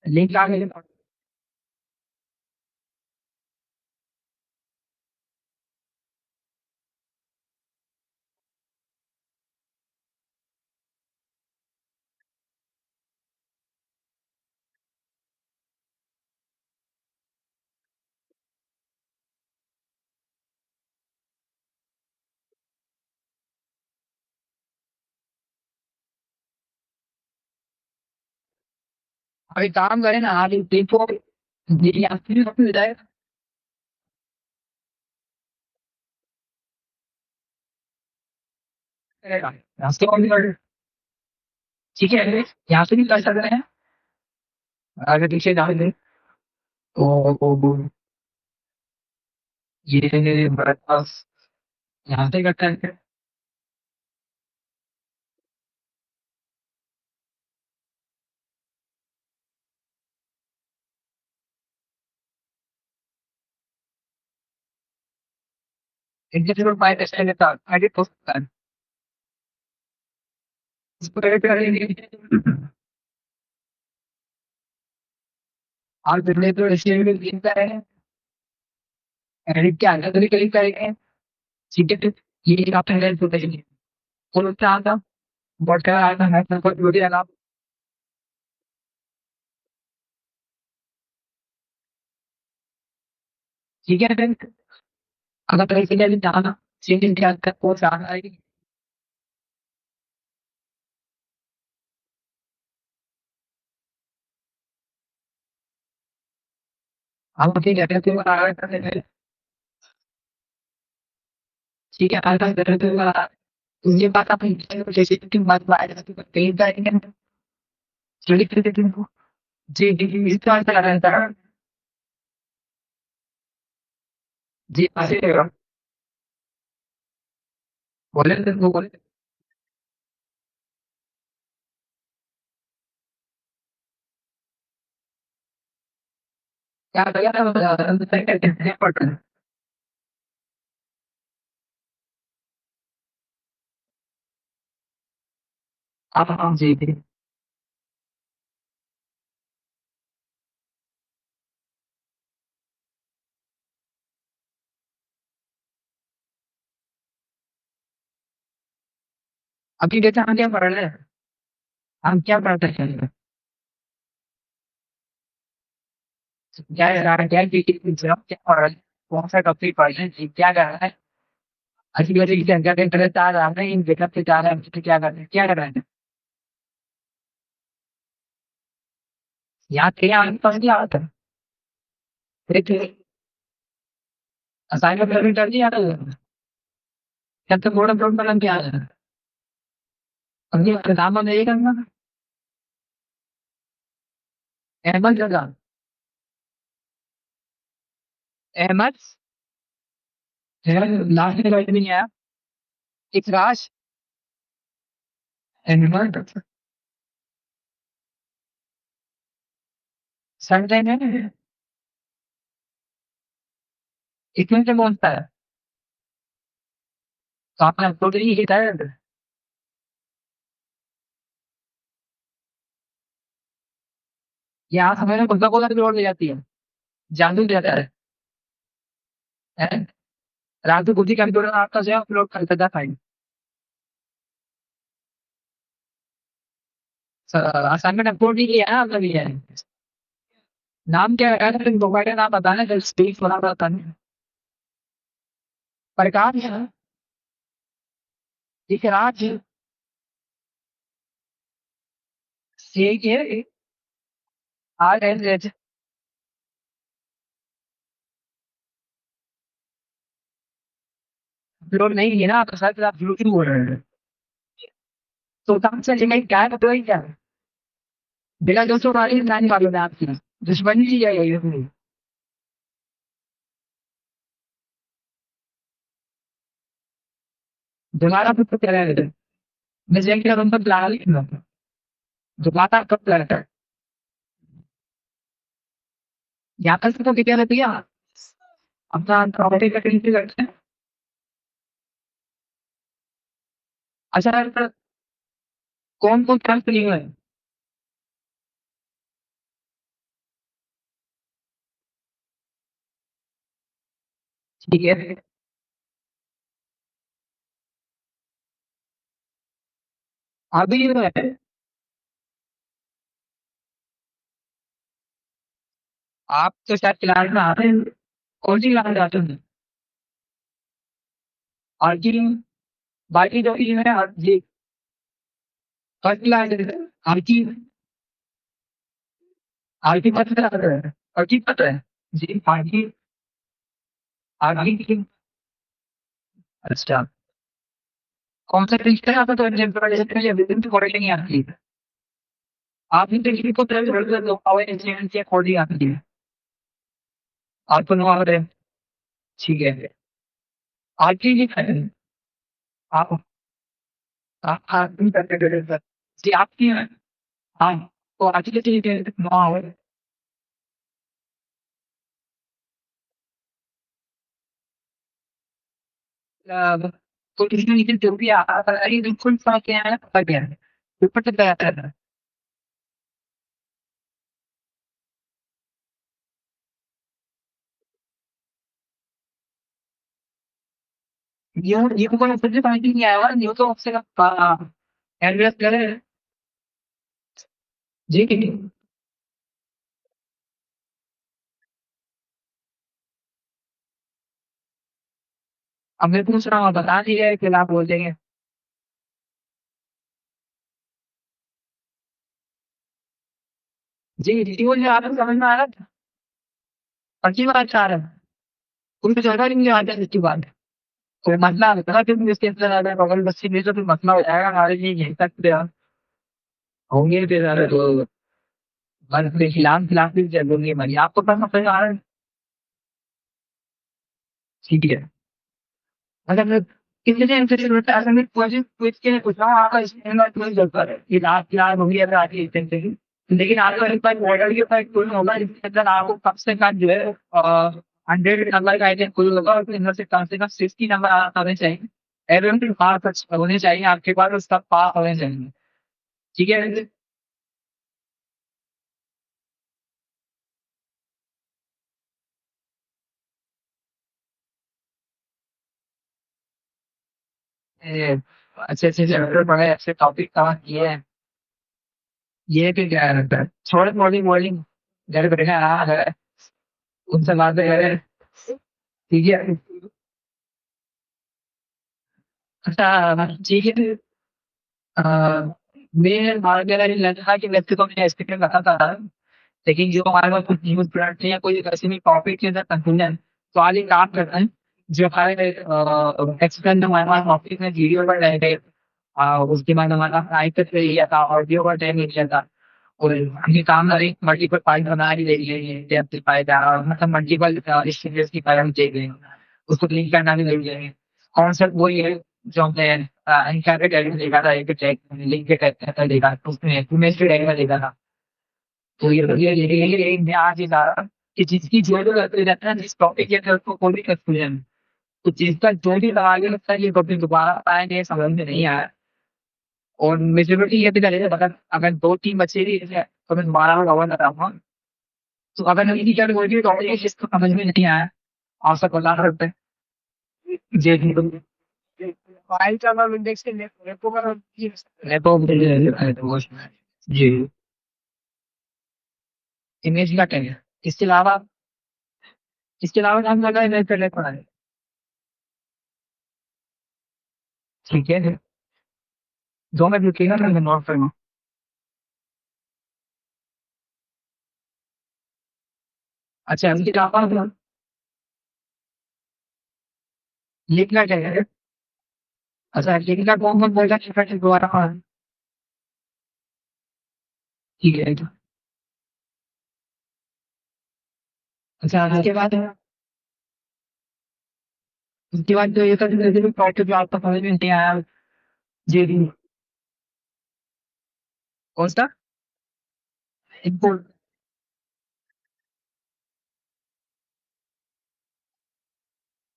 लिंक आ गए। अभी काम करें ना आगे देखो, ये आपकी भी जाएगा रास्ते और भी ठीक है, यहाँ से भी कर सकते हैं, अगर पीछे जाओगे तो ये बस यहाँ से करते हैं। इंटरव्यू बाय टेस्ट लेता एडिट हो सकता है इसको एडिट करेंगे और फिर तो इसलिए भी लिखता है एडिट के अंदर तो भी क्लिक करेंगे ठीक है तो ये आप पहले तो देखिए कौन सा आता बट का आता है तो कोई वीडियो लगा ठीक है फिर अगर तो इसलिए भी जाना चेंज इंडिया का कोर्स आ रहा है हम ठीक है तो आ रहा है ठीक है आता है तो ये बात आप जैसे कि बात आएगा तो कहीं जाएंगे चलिए फिर देखते हैं जी जी जी इस तरह से रहता है जी ऐसे बोले थे वो बोले क्या भैया ना पड़ रहा है आप हाँ जी जी अभी जैसे हम क्या पढ़ रहे हैं हम क्या पढ़ते हैं क्या क्या क्या पढ़ रहे हैं कौन सा टॉपिक पढ़ रहे हैं क्या कर रहा है अच्छी वजह से क्या इंटरेस्ट आ रहा है इन बेकअप से जा रहा है क्या कर रहे हैं क्या कर रहे हैं याद किया आपके पास क्या आता है फिर असाइनमेंट करने कर दिया था जब तक बोर्ड अपलोड करना क्या है अभी किताब में नहीं करना अहमद जगह अहमद लास्ट में राइट नहीं आया इकराश अहमद संडे में इसमें से कौन सा है तो आपने अपलोड नहीं किया है यहाँ समय में कोका कोला की लोड ले जाती है जादू देता है रात को बुद्धि कंप्यूटर आपका जो अपलोड करता था फाइल असाइनमेंट अपलोड नहीं किया ना अभी है नाम क्या है फिर मोबाइल का नाम बताना जब स्पेस वाला बताना प्रकाश है एक राज से के आर एन एच अपलोड नहीं किया ना आपका साथ आप शुरू हो रहे हैं तो काम से लेकर क्या है तो क्या है बिना दोस्तों वाली नानी वालों ने आपकी दुश्मनी की जाएगी ये दोबारा फिर तो क्या है मैं जेल का तुम पर प्लान लिखना दोबारा कब प्लान है यहाँ पर तो क्या रहती है अपना प्रॉपर्टी का कहीं से करते हैं अच्छा यार कौन कौन सा नहीं है ठीक है अभी जो है आप तो शायद क्लास में आते हैं कौन सी क्लास में जाते हैं और की बाकी जो चीजें हैं जी फर्स्ट क्लास आरकी आरकी पता है आरकी पता है जी आरकी आरकी की अच्छा कौन सा रजिस्टर आता तो रजिस्टर या विभिन्न कॉलेज नहीं आती आपने तो किसी को तरह से लो पावर इंजीनियरिंग से कोडिंग आती है आपको नो आ रहे हैं ठीक है आरकी जी आप आप जी आपकी हाँ तो आरकी ठीक है नो आ तो किसी नीचे जो भी आता है बिल्कुल समझ के आया पता गया है ऊपर तक गया था ये तो कोई ऊपर से समझ नहीं आया हुआ न्यू तो आपसे एड्रेस करे जी कि अब मैं पूछ रहा हूँ बता दीजिए फिर आप बोल देंगे जी जी वो जो आपको समझ में आ रहा था अच्छी बात चाह रहा है उनको जगह नहीं आता सच्ची बात है कोई मसला होता है फिर इसके अंदर आ रहा है बगल बच्चे में तो फिर मसला हो जाएगा हमारे लिए यही सकते हैं होंगे फिर अरे तो बस फिर खिलाफ भी जरूरी है आपको पता समझ आ रहा है ठीक है अगर किसी इंटरेस्ट होता है अगर मैं क्वेश्चन पूछ के पूछ रहा हूँ आपका इसमें कोई जरूरत है कि लास्ट क्लास होगी अगर आगे इस से लेकिन आपको एक बार मॉडल के ऊपर कोई होगा जिसके अंदर आपको कम से कम जो है 100 नंबर का आइटम कोई होगा और इनमें से कम 60 नंबर आने चाहिए एवं पास होने चाहिए आपके पास उसका पास होने चाहिए ठीक है ए, अच्छे अच्छे चैप्टर पढ़े अच्छे टॉपिक कवर किए हैं ये भी क्या रहता है छोड़ मॉर्निंग मॉर्निंग घर बैठे आ है उनसे बातें करें ठीक है अच्छा ठीक है अ, मैं मेरा ये लगा था कि वैसे तो मैंने एक्सपेक्ट रखा था लेकिन जो हमारे पास कुछ न्यूज प्लाट या कोई ऐसे भी टॉपिक के अंदर कंफ्यूजन तो आज एक काम करते हैं जो हमारे एक्सपेक्ट हमारे पास टॉपिक में वीडियो पर रह गए उसके बाद हमारा लाइव पे लिया था ऑडियो का टाइम लिया था और ये काम करें मल्टीपल फाइल बना ही ले लिए एम्पलीफाई का मतलब मल्टीपल स्टूडियोज की फाइल हम देख रहे हैं उसको लिंक करना भी ले जाएंगे कॉन्सेप्ट वही है जो हमने इनका देखा था एक लिंक के कहते हैं देखा उसमें इमेज के टैग में देखा था तो ये मैं आज ही ला रहा कि जिसकी जो जो रहता है जिस टॉपिक के अंदर उसको कोई भी कंफ्यूजन तो जिसका जो भी आगे लगता है ये टॉपिक दोबारा आएंगे समझ में नहीं आया और मेजोरिटी ये भी करेगा अगर अगर दो तीन बच्चे भी हैं, तो मैं दोबारा में कवर कराऊंगा तो अगर मेरी क्या कोई भी टॉपिक है जिसको समझ में नहीं आया आप सब बता सकते हैं जी जी फाइल का नाम इंडेक्स के रेपो का रेपो जी इमेज का टैग इसके अलावा हम लगा इमेज का टैग पढ़ा है ठीक है जो मैं लिखेगा मैं नोट करूँगा अच्छा इसके अलावा लिखना क्या है अच्छा लिखना कौन कौन बोलेगा फिर दोबारा ठीक है अच्छा उसके बाद जो ये सब जो टॉपिक जो आपको समझ में नहीं आया जी जी कौन सा इनको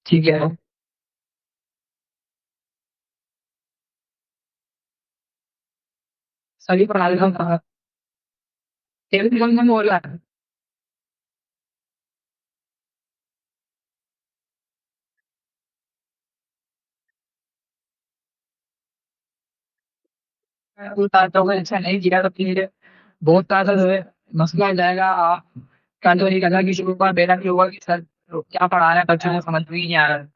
ठीक है सभी पढ़ा देता हूँ टेबल कौन कौन बोल रहा है बताता हूँ अच्छा नहीं किया तो फिर बहुत ज्यादा जो है मसला हो जाएगा कल तो नहीं कहना कि शुरू में मेरा भी हुआ कि सर क्या पढ़ा रहे हैं बच्चों को समझ में ही नहीं आ रहा है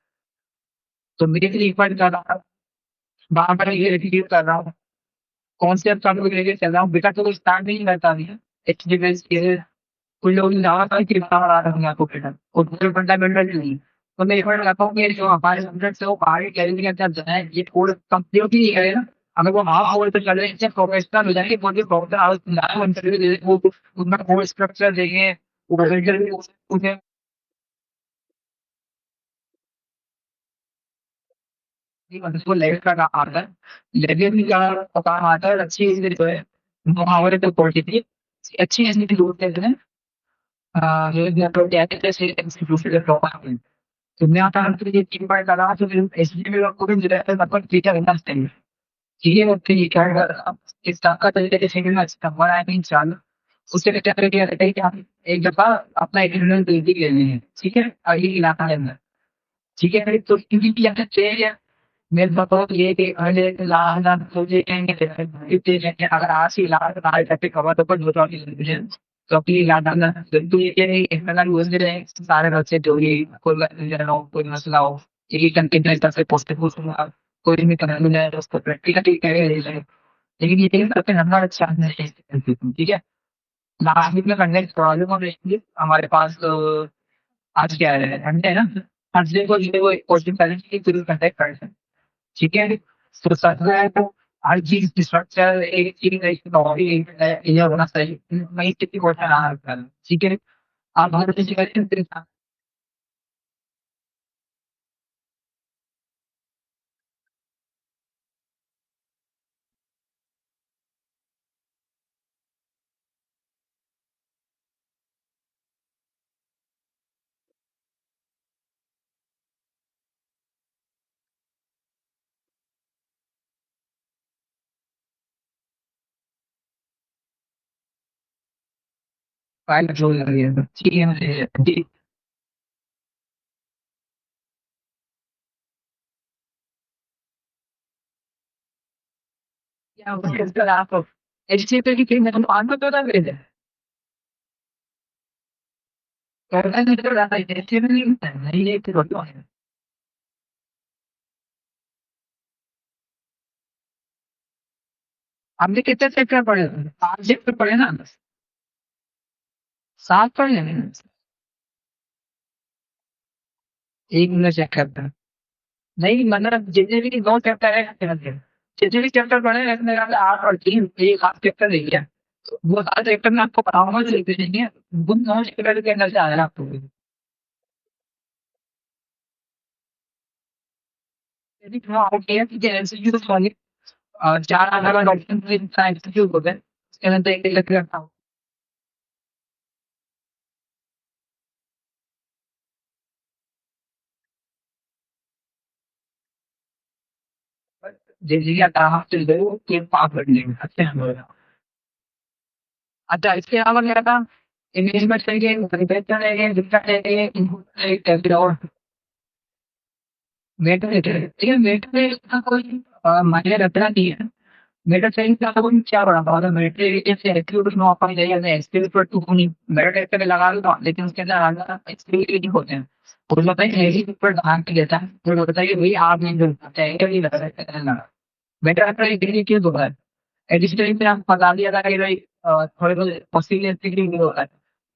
तो मेरे लिए एक बार कर रहा हूँ बार बार ये रिपीट कर रहा हूँ कॉन्सेप्ट का लोग लेके चल रहा हूँ बेटा तो स्टार्ट नहीं करता नहीं है एक्सपीरियंस के कुछ लोग दावा कर कि पढ़ा रहे हैं आपको बेटा और पूरे फंडामेंटल नहीं तो मैं एक बार कहता हूँ कि जो हमारे सब्जेक्ट है वो बाहर कैरियर के अंदर जाए ये कोर्स कंप्लीट ही नहीं करे ना अगर वो हाफ आवर तो चल रहे हैं प्रोफेशनल हो जाएंगे बहुत प्रोफेशनल इंटरव्यू दे वो उनका कोर्स स्ट्रक्चर देंगे वो इंटरव्यू उन्हें उसको लेवल का काम आता है लेवल भी का काम आता है और अच्छी जो है मुहावरे तो पढ़ती थी अच्छी ऐसी ढूंढते हैं जो कहते हैं इंस्टीट्यूशन तुमने आता है ये 3 पॉइंट लगा तो फिर एसबीआई में आपको भी मिला है लगभग 3 चाहिए। ठीक है, ठीक है। इस टाइप का तरीके से मिलना अच्छा आई मीन चाल उससे क्या करेंगे कि आप एक दफा अपना एग्रीमेंट बिल्डिंग लेने हैं, ठीक है, और ये इलाका है अंदर, ठीक है। फिर तो क्योंकि यहाँ चाहिए मेरे पापा तो ये कि अरे लाना मुझे कहेंगे इतने अगर आज ही लाना तो आज तक कवर तो कुछ बता नहीं तो अपनी लाना ना तो ये नहीं इतना यूज दे रहे सारे बच्चे जो भी कोई मसला हो ये कंटेंट तरह से पोस्ट कोई भी करना है तो उसको प्रैक्टिकली करेगा। लेकिन ये करते हैं हमारा अच्छा नहीं है, ठीक है। लास्ट वीक में करने की प्रॉब्लम हो रही थी हमारे पास आज क्या है संडे है ना। थर्सडे को जो है वो कोचिंग करेंगे कि फिर कंटेक्ट कर सकते हैं, ठीक है। तो सैटरडे को हर चीज स्ट्रक्चर एक चीज ये होना चाहिए नहीं कितनी क्वेश्चन आ सकता है, ठीक है। आप हर चीज करें फाइल जो लग रही है, ठीक है मुझे ठीक है। आप एचटीएमएल की फिल्म में आन तो था मेरे एचटीएमएल नहीं ये तो हमने कितने चैप्टर पढ़े 5 चैप्टर पढ़े ना 7 पढ़े हैं। एक मिनट चेक करता हूँ। नहीं मतलब जितने भी 9 चैप्टर है जितने भी चैप्टर पढ़े हैं मेरे ख्याल से 8 और 3 एक आध चैप्टर रह गया। तो वो सारे चैप्टर मैं आपको पढ़ाऊंगा जो लिखते रहेंगे वो 9 चैप्टर के अंदर से आएगा आपको। यदि थोड़ा आउट है कि एमसीक्यू तो सॉल्व 4 अलग अलग ऑप्शन में एमसीक्यू हो गए उसके अंदर एक एक रखा हूँ। जैसे आप चल गए वो के पास कर लेंगे अच्छे हम। अच्छा इसके अलावा क्या था इंग्लिश में चाहिए लिटरेचर है जितना चाहिए एक और मेटर ठीक है। मेटर का कोई मायने रखना नहीं है। मेटर सही से आपको क्या पढ़ा था मतलब मेटर से एसक्यू में अपन जाइए एसक्यू पर टू नहीं मेटर टेस्ट पे लगा दो लेकिन उसके अंदर आना एसक्यू नहीं होते हैं। तो होता है एजी पर ध्यान के देता है तो होता है कि भाई आप नहीं जो चाहिए नहीं लगा रहा है बेटर आपका डिग्री क्यों होता है एडिशनली में आप बता दिया था कि भाई थोड़े बहुत पॉसिबिलिटी नहीं होता है।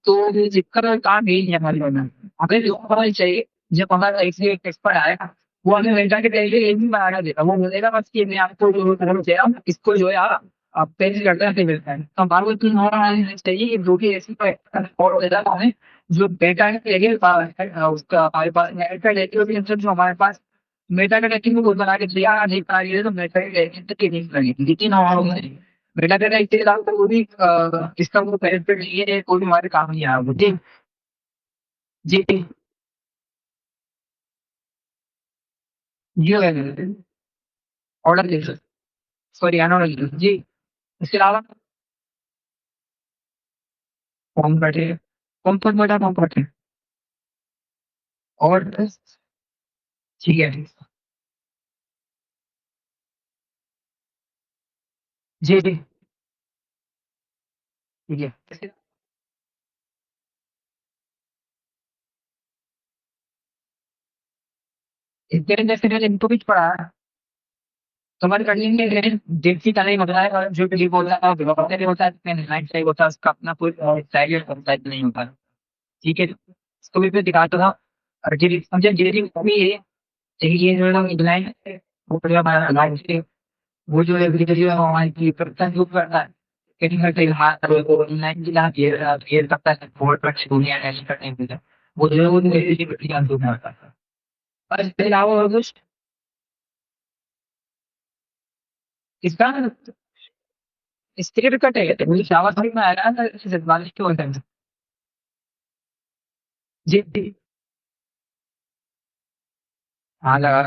तो ये दिक्कत का काम यही है हमारे में हमें जो हमारा चाहिए जब हमारा एक एक्सपर्ट आएगा वो हमें वेंटर के तरीके एक भी बना देगा वो बोलेगा बस कि मैं आपको जो करना चाहिए इसको जो है आप पेश करते हैं मिलता है तो हमारे को इतना हमारा चाहिए जो कि ऐसी और देता है हमें जो डेटा है उसका हमारे पास डेटा लेके जो हमारे पास मेटा का टेकिंग को बना के दिया नहीं बना रही है तो मेटा का टेकिंग तक नहीं लगेगी लेकिन हमारा मेटा का इसके अलावा तो वो भी इसका वो बेनिफिट नहीं है कोई भी हमारे काम नहीं आया वो जी जी जी ऑर्डर दे सॉरी ऑर्डर जी। इसके अलावा फॉर्म बैठे कम्फर्ट बैठा कम्फर्ट है और ठीक है जी जी ठीक है। इसके अंदर फिर इनको भी पढ़ा है तुम्हारी कंडीशन के देखती का नहीं होता है और जो भी बोलता है विभक्ति नहीं होता है नाइट सही होता है उसका अपना कोई टाइगर होता नहीं होता है, ठीक है। इसको भी मैं दिखाता था और जी समझे जी भी है लेकिन ये जो है इंग्लैंड है वो जो हमारा लाइफ से वो जो है जो है हमारी की कविता जो करता है कहीं ना कहीं हाथ वो इंग्लैंड जिला ये करता है फोर्ट पर दुनिया ऐसे करने के लिए वो जो है वो मेरी जी प्रतिज्ञा जो करता है। और इसके अलावा और कुछ इसका स्थिर कट है मुझे शाबाश भाई में आ रहा था बारिश के होता है जी जी हाँ लगा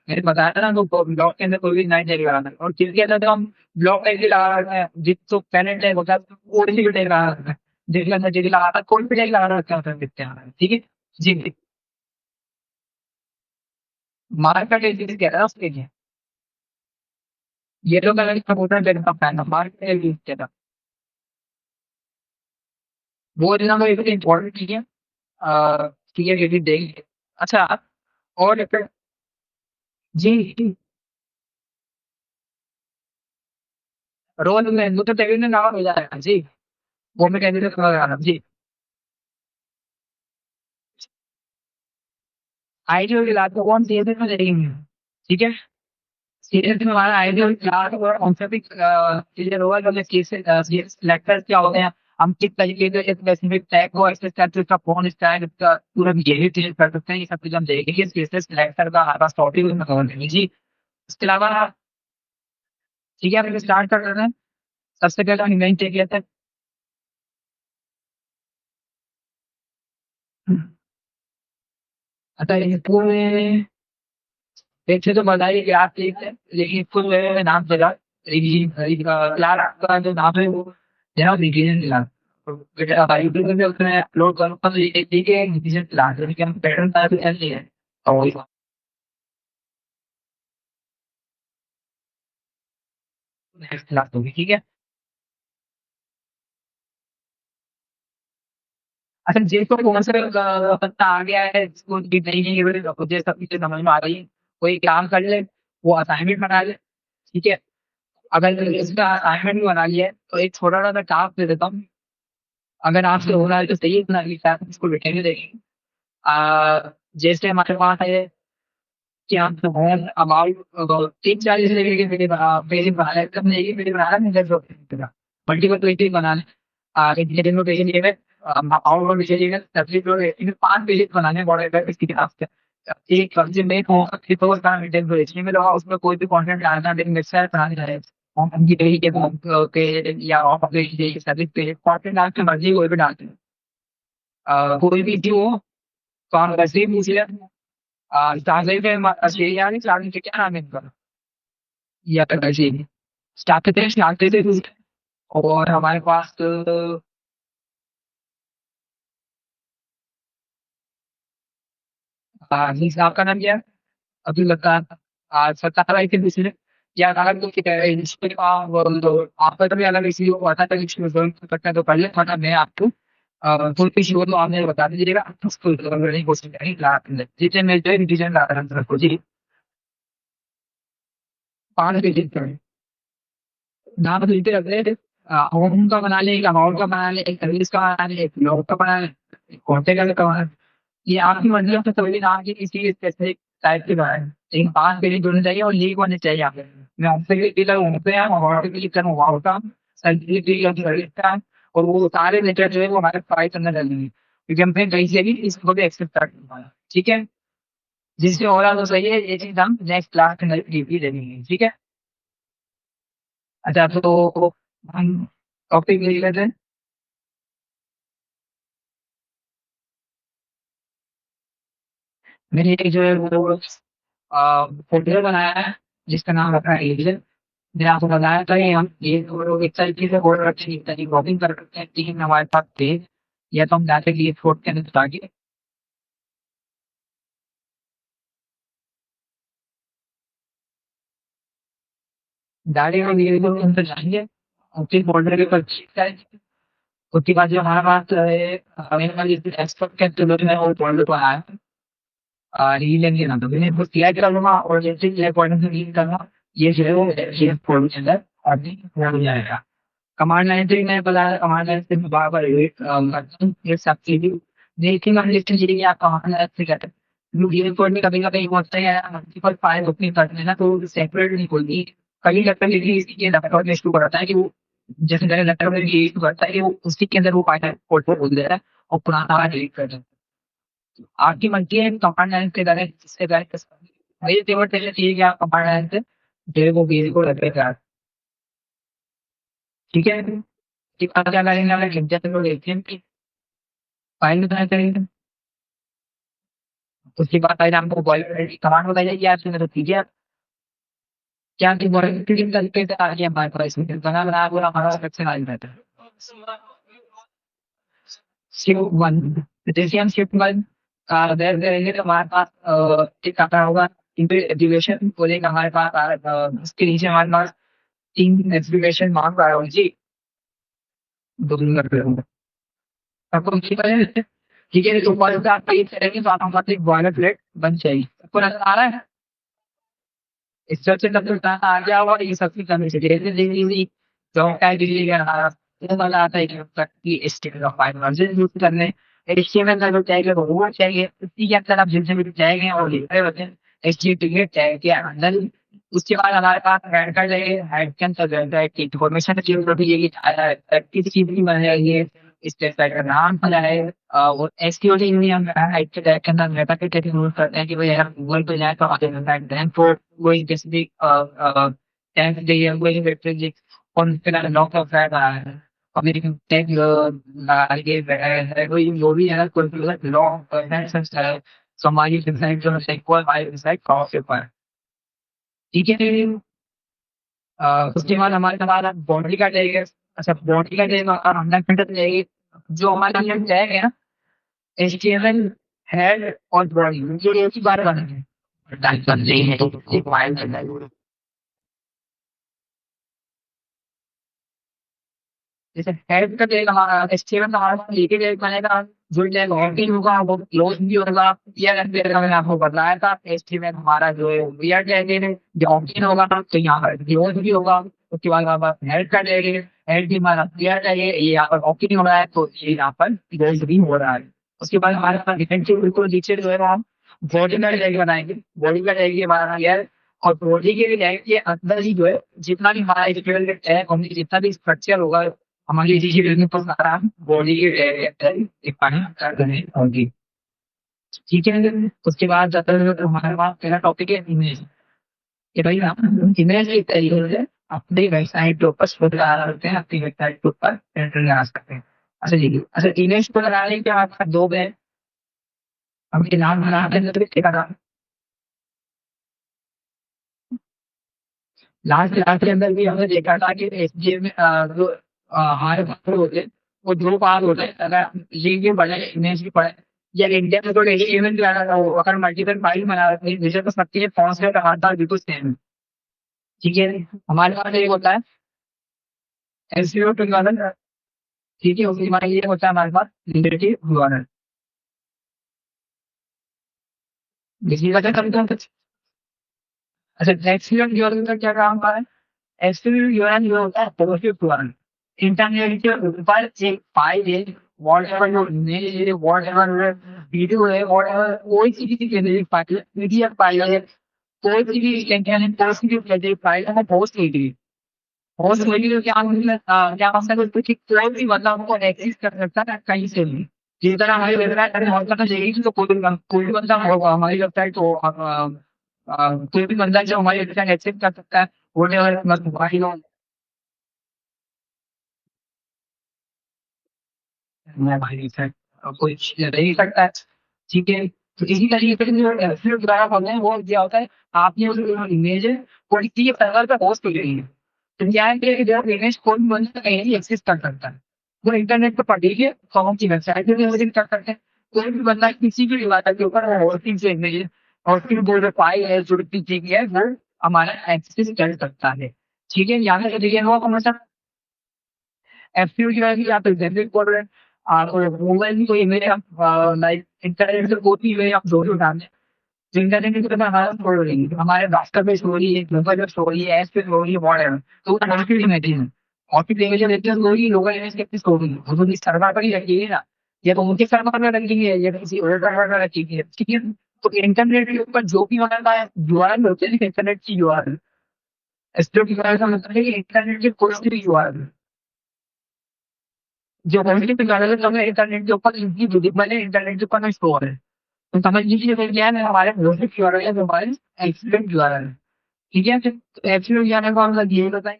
मैंने बताया था ना, तो ब्लॉक के अंदर कोई भी नाइट जाके लगाना और किसके अंदर तो हम ब्लॉक टाइप की लगा रखते हैं, जिस तो पैरेंट है होता है वो भी टाइप लगा रखते हैं, जिसके अंदर जिसके लगाता है कोई भी टाइप लगा रखते हैं दिखते हैं, ठीक है। जी जी। मार्केट एलईडी कह रहा है उसके लिए, येलो कलर का होता है बेड का फैन, मार्केट एलईडी कहता है। वो जो ना वो एक इम्पोर्टेंट चीज है, ठीक है ये देख। अच्छा, और जी जी, रोल में वो तो टेबल में नाम हो जाएगा जी, वो मैं कहते थे जी। आईडी क्लास को कौन सीएसएस में देखेंगे, ठीक है। सीएसएस में हमारा आईडी और क्लास और कॉन्सेप्ट चीजें होगा जो सीएसएस लेक्चर्स क्या होते हैं, हम किस तरीके से स्पेसिफिक टैग को एक्सेस करके उसका फोन स्टाइल उसका पूरा बिहेवियर चेंज कर सकते हैं, ये सब कुछ हम देखेंगे सीएसएस लेक्चर का हमारे पास टॉपिक उसमें कवर करेंगे जी। इसके अलावा ठीक है, हम स्टार्ट कर रहे हैं। सबसे पहले हम इवेंट चेक लेते हैं। अच्छा ये पूरे वैसे तो बताइए कि आप ठीक है, लेकिन कुछ मेरे में नाम चला क्लास का जो नाम है वो जनाब रिवीजन क्लास, यूट्यूब पे उसमें अपलोड करूँगा तो ये ठीक है रिवीजन क्लास, यानी कि हम पैटर्न का भी नहीं है और नेक्स्ट क्लास होगी, ठीक है। अच्छा जिसको कौन सा पता आ गया है जिसको नहीं नहीं मुझे सब चीजें समझ में आ गई है, कोई काम कर ले, वो असाइनमेंट बना ले, ठीक है। अगर इसका असाइनमेंट भी बना लिया है तो एक छोटा सा टास्क दे देता हूँ, अगर आपसे हो रहा है तो सही है, ना कि आप इसको बैठे देखेंगे। जैसे हमारे पास है कि हम अबाउट 30-40 लेवल के पेज बना लेते हैं, एक ही पेज बना रहा है मल्टीपल पेज बना लें। इंजीनियरिंग में पेज लिए अबाउट और विषय लिए सब्जेक्ट और इसमें 5 पेज बनाने पड़े इसकी किताब से। एक सब्जेक्ट में फिर तो उसका डिटेल को इसमें लगा उसमें कोई भी कंटेंट डालना, लेकिन वेबसाइट बनानी है हम की पेज के या of page service page content डाल के मर्जी कोई भी डालते हैं। कोई भी इश्यू हो तो आप वैसे ही पूछ लें। स्टार्टिंग में ऑस्ट्रेलिया की स्टार्टिंग से क्या नाम है इनका, या तो ऐसे ही स्टार्ट थे और हमारे पास मीन्स आपका नाम क्या है, अब्दुल लत्तार। सत्तार आई थी दूसरे या अगर तो आपका तो भी अलग इसी को आता था कि करता है तो पहले था मैं आपको फुल पी श्योर तो आपने बता दीजिएगा उसको नहीं कोशिश करेंगे क्लास के अंदर जितने मेरे जो रिविजन ला रहा हूँ जी। 5 पेज पढ़े नाम लिखते रहते थे। होम का बना ले, एक अमाउंट का बना ले, एक सर्विस का बना ले, एक लॉग का बना ले, एक कॉन्टेक्ट का बना ले। ये आपकी मर्जी है सभी नाम की किसी स्पेसिफिक टाइप के बनाए, लेकिन 5 पेज होने चाहिए और लीक होने चाहिए आप। मैं आपसे भी क्लिक करूँ पे हैं और क्लिक करूँ वहाँ का सर्विस का, और वो सारे लेटर जो है वो हमारे फाइल के अंदर डालेंगे क्योंकि हम फिर कहीं से भी इसको भी एक्सेप्ट कर पाए, ठीक है। जिससे हो रहा तो सही है, ये चीज हम नेक्स्ट क्लास के अंदर रिव्यू देंगे, ठीक है। अच्छा तो हम टॉपिक ले लेते हैं। मैंने एक जो है वो फोल्डर बनाया है जिसका नाम रखा है एलियन। मैंने आपको बताया था कि हम ये लोग एक तरीके से फोल्डर अच्छी तरीके कॉपिंग कर सकते हैं, लेकिन हमारे पास थे या तो हम डायरेक्टली एक्सपोर्ट के अंदर जाके डायरेक्ट ये लोग अंदर जाएंगे और फिर फोल्डर के ऊपर क्लिक करेंगे। उसके बाद जो हमारे पास मेरे पास एक्सपोर्ट के अंदर मैं वो फोल्डर को आया रील के नाम तो मैंने इसको सिलेक्ट कर लूंगा और जैसे सिलेक्ट पॉइंट से रील करूंगा ये जो है वो फोल्डर के अंदर अभी हो जाएगा। कमांड लाइन से भी मैंने बताया, कमांड लाइन से मैं बार बार रिपीट करता हूँ ये सब चीजें देखेंगे हम लिस्ट चीजें आप कमांड लाइन से करते हैं। ये कोड में कभी कभी होता है मल्टीपल फाइल ओपन करते हैं ना तो सेपरेट नहीं खोलती, कभी लगता है कि इसके लैपटॉप में इशू करता है कि वो जैसे मेरे लैपटॉप में इशू करता है कि वो उसी के अंदर वो फाइल कोड को खोल देता है और पुराना वाला डिलीट कर देता है। आपकी मर्जी है कमांड लाइन से करें जिससे करें मेरी फेवरेट पहले चाहिए कि आप कमांड लाइन से जो है वो बेस को रखें, ठीक है। कि क्या करेंगे अगर लिख जाते तो देखते हैं कि फाइल में क्या करेंगे। उसके बाद पहले हमको बॉयलर की कमांड बताई जाएगी, आप उसमें तो कीजिए आप क्या कि बॉयलर किन तरीके से आ गया हमारे पास इसमें बना बना पूरा हमारा स्ट्रक्चर आ जाता है। शिफ्ट वन, जैसे हम शिफ्ट वन दे देंगे तो हमारे पास एक आता होगा इंटीग्रेशन बोलेगा हमारे पास उसके नीचे हमारे पास तीन एग्जीक्यूशन मार्क आया होगा जी। दो दिन करते होंगे आपको ठीक है। ठीक है, तो ऊपर से आप पेज करेंगे तो आपके पास एक बॉयलर प्लेट बन जाएगी, आपको नजर आ रहा है। इस सबसे तब आ गया और ये सबसे कम से धीरे धीरे जो क्या दीजिएगा वो वाला आता है कि एचटीएमएल का फाइल वर्जन यूज करने एचटीएमएल का जो टैग है वो चाहिए, उसी के अंदर आप जिनसे भी जाएंगे और लिख रहे होते हैं एचटीएमएल टैग के अंदर। उसके बाद हमारे पास हेड का चाहिए, हेड के अंदर जो है कि इन्फॉर्मेशन चीज होती है कि किस चीज की बनाई इस वेबसाइट का नाम क्या है। और एसक्यूएल में हम हेड के टैग के अंदर मेटा के टैग यूज करते हैं कि भाई अगर गूगल पे जाए तो आगे वेबसाइट बैंक को कोई स्पेसिफिक टैग चाहिए कोई वेब कौन से लॉक ऑफ है अभी टेक आगे है कोई जो भी है कोई लॉन्ग है समाजी वेबसाइट जो है कोई हमारी वेबसाइट कहाँ से पर ठीक है। उसके बाद हमारे पास बॉडी का टैग है। अच्छा बॉडी का टैग और अंडर कंटेंट जाएगी जो हमारे अंदर टैग है ना एचटीएमएल हेड और बॉडी ये एक ही बार बनेंगे टाइप करते हैं तो एक फाइल करना है। जैसे हेड का टैग हमारा एचटीएमएल का हमारे पास एक ही टैग बनेगा जो टैग लॉगिन होगा वो क्लोज भी होगा। या का मैंने आपको बताया था एचटीएमएल हमारा जो है वीआर टैग है लॉगिन होगा तो यहाँ पर क्लोज भी होगा। उसके बाद हमारे पास हेड का टैग है, हेड भी हमारा वीआर टैग है ये यहाँ पर ओपन हो रहा है तो ये यहाँ पर क्लोज भी हो रहा है। उसके बाद हमारे पास डिफेंसिव बिल्कुल नीचे जो है वो हम बॉडी का टैग बनाएंगे। बॉडी का टैग ये हमारा यार और बॉडी के टैग के अंदर ही जो है जितना भी हमारा एचटीएमएल टैग होंगे जितना भी स्ट्रक्चर होगा हमारी डिजिटल में तो सारा बॉडी के डिफाइन कर रहे होंगी। ठीक है, उसके बाद जाता है तो हमारे पास पहला टॉपिक है इमेज कि भाई हम इमेज एक तरीके से अपनी वेबसाइट के ऊपर शो लगा सकते हैं अपनी वेबसाइट के ऊपर एंटर लगा सकते हैं। अच्छा जी अच्छा इमेज को लगाने के हमारे पास दो है हम के नाम बनाते हैं तो क्या नाम लास्ट लास्ट के अंदर भी हमने देखा था कि एसडीए में जो हमारे पास होते हैं वो दो पास होते हैं अगर लीग भी पढ़े इमेज भी पढ़े या इंडिया में तो इवेंट जो है वो अगर मल्टीपल फाइल बना रहे हैं विजय तो सकती है कौन से हमारे बिल्कुल सेम। ठीक है हमारे पास एक होता है एसईओ टू यूआरएल। ठीक है उसके बाद ये होता है हमारे पास लिबर्टी यूआरएल। किसी का समझा कुछ। अच्छा एसईओ यूआरएल का क्या काम है। एसईओ यूआरएल जो होता है पॉजिटिव यूआरएल इंटरनेट के ऊपर एक फाइल है व्हाटएवर जो इमेज है व्हाटएवर वीडियो है व्हाटएवर कोई सी भी जेनेरिक फाइल है पीडीएफ फाइल है कोई सी भी इंटरनेट कोई भी जेनेरिक फाइल है पोस्ट की गई पोस्ट की गई क्या मतलब क्या मतलब उसको ठीक कोई भी बंदा हमको एक्सेस कर सकता है कहीं से भी जिस तरह हमारी वेबसाइट अगर बहुत ज्यादा जाएगी तो कोई भी बंदा होगा हमारी वेबसाइट को कोई भी बंदा जो हमारी वेबसाइट एक्सेस कर सकता है वो मोबाइल हो मोबाइल से कोई रह ही सकता है। ठीक है तो इसी तरीके से जो एफएफ द्वारा होते हैं वो क्या होता है आपने जो इमेज है वो किसी सर्वर पे होस्ट हो रही है तो क्या है कि जो इमेज कोई भी बंदा कहीं भी एक्सेस कर सकता है वो इंटरनेट पर पढ़ी के कौन की वेबसाइट पे भी विजिट कर सकते हैं। कोई भी बंदा किसी भी डिवाइस के ऊपर होस्टिंग से इमेज होस्टिंग जो फाइल है जो भी चीज है वो हमारा एक्सेस कर सकता है। ठीक है यहाँ से देखिए वो मतलब एफपीओ की वजह से आप एग्जाम्पल पढ़ रहे हैं और मोबाइल की कोई इमेज आप लाइक इंटरनेट से कोई भी इमेज आप जोड़ उठाने तो इंटरनेट की तरफ हमारा छोड़ रही है हमारे रास्टर पे स्टोरी है गूगल पे स्टोरी है एस पे स्टोरी है वॉट तो वो पॉजिटिव इमेज है पॉजिटिव इमेज देखते हैं स्टोरी लोकल इमेज कितनी स्टोरी है वो तो किस सर्वर पर ही रखी है ना या तो उनके सर्वर में रखी है या किसी और सर्वर पर रखी है। ठीक है तो इंटरनेट के ऊपर जो भी हमारे पास यूआरएल होते हैं इंटरनेट की यूआरएल एसटीओ की वजह से मतलब है कि इंटरनेट की कोई भी यूआरएल जो पॉजिटिव निकाला था हमें इंटरनेट के ऊपर इनकी विजिबल है इंटरनेट के ऊपर में स्टोर है तो समझ लीजिए फिर क्या है हमारे पॉजिटिव यूआरएल है हमारे एक्सीडेंट यूआरएल। ठीक है फिर एक्सीडेंट यूआरएल का मतलब ये बताएं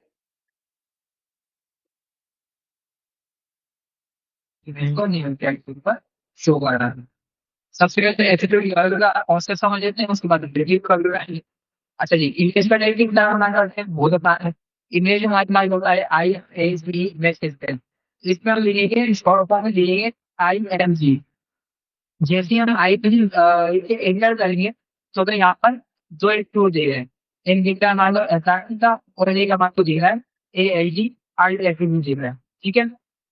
कि इसको नहीं होता है ऊपर शो कर रहा है। सबसे पहले एटीट्यूड लेवल का कॉन्सेप्ट समझ लेते हैं, उसके बाद रिव्यू कर रहे हैं। अच्छा जी, इमेज का एडिटिंग करना करते हैं, बहुत आसान है। इमेज हमारे पास होता है I S B image system. इसमें हम लिखेंगे शॉर्ट फॉर्म में लिखेंगे आई एम जी। जैसे ही हम आई पे एंटर करेंगे तो यहाँ पर दो एक टूल दे रहे हैं। एक दिख रहा है हमारे एस आर टी का, और एक हमारे को दिख रहा है A L G R F दिख रहा है। ठीक है,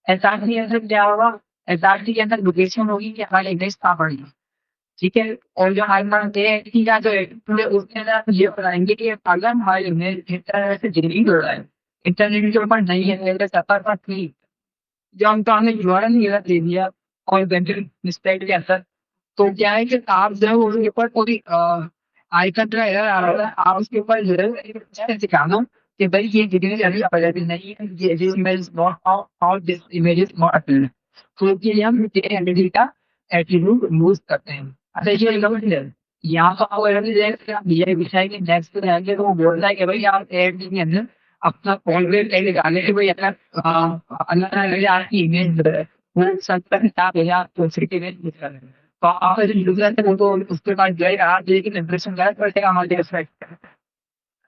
एस आर टी के अंदर क्या होगा, एस आर टी के अंदर लोकेशन होगी कि हमारी इमेज कहाँ पड़ी। ठीक है, और जो हमारे पास ए का जो टूल है उसके अंदर हम ये बताएंगे कि अगर हमारी इमेज इंटरनेट से डिलीट हो रहा है, इंटरनेट के ऊपर नहीं है, सफर पर थी, जो हमको हमने यूआरएल नहीं दे दिया और मिस्टेक के अंदर, तो क्या है कि आप जो है उसके ऊपर पूरी आइकन का एरर आ रहा है, आप उसके ऊपर जो है दिखाना कि भाई ये इमेज अभी अवेलेबल नहीं है, ये image not how this image is not available. तो इसके लिए हम एंटिटी का एट्रीब्यूट यूज करते हैं। अच्छा ये रिकमेंड है, यहाँ पर आपको एरर देगा, ये विषय के नेक्स्ट पे जाएंगे तो वो बोलता है कि भाई आप एड के अंदर अपना कॉन्ग्रेस पहले निकालने के भाई अगर अगर आपकी इमेज वो 70,000 तो सिटी में तो आप जो यूजर है वो तो उसके पास जो है आप लेकिन इंप्रेशन गलत कर देगा हमारे वेबसाइट।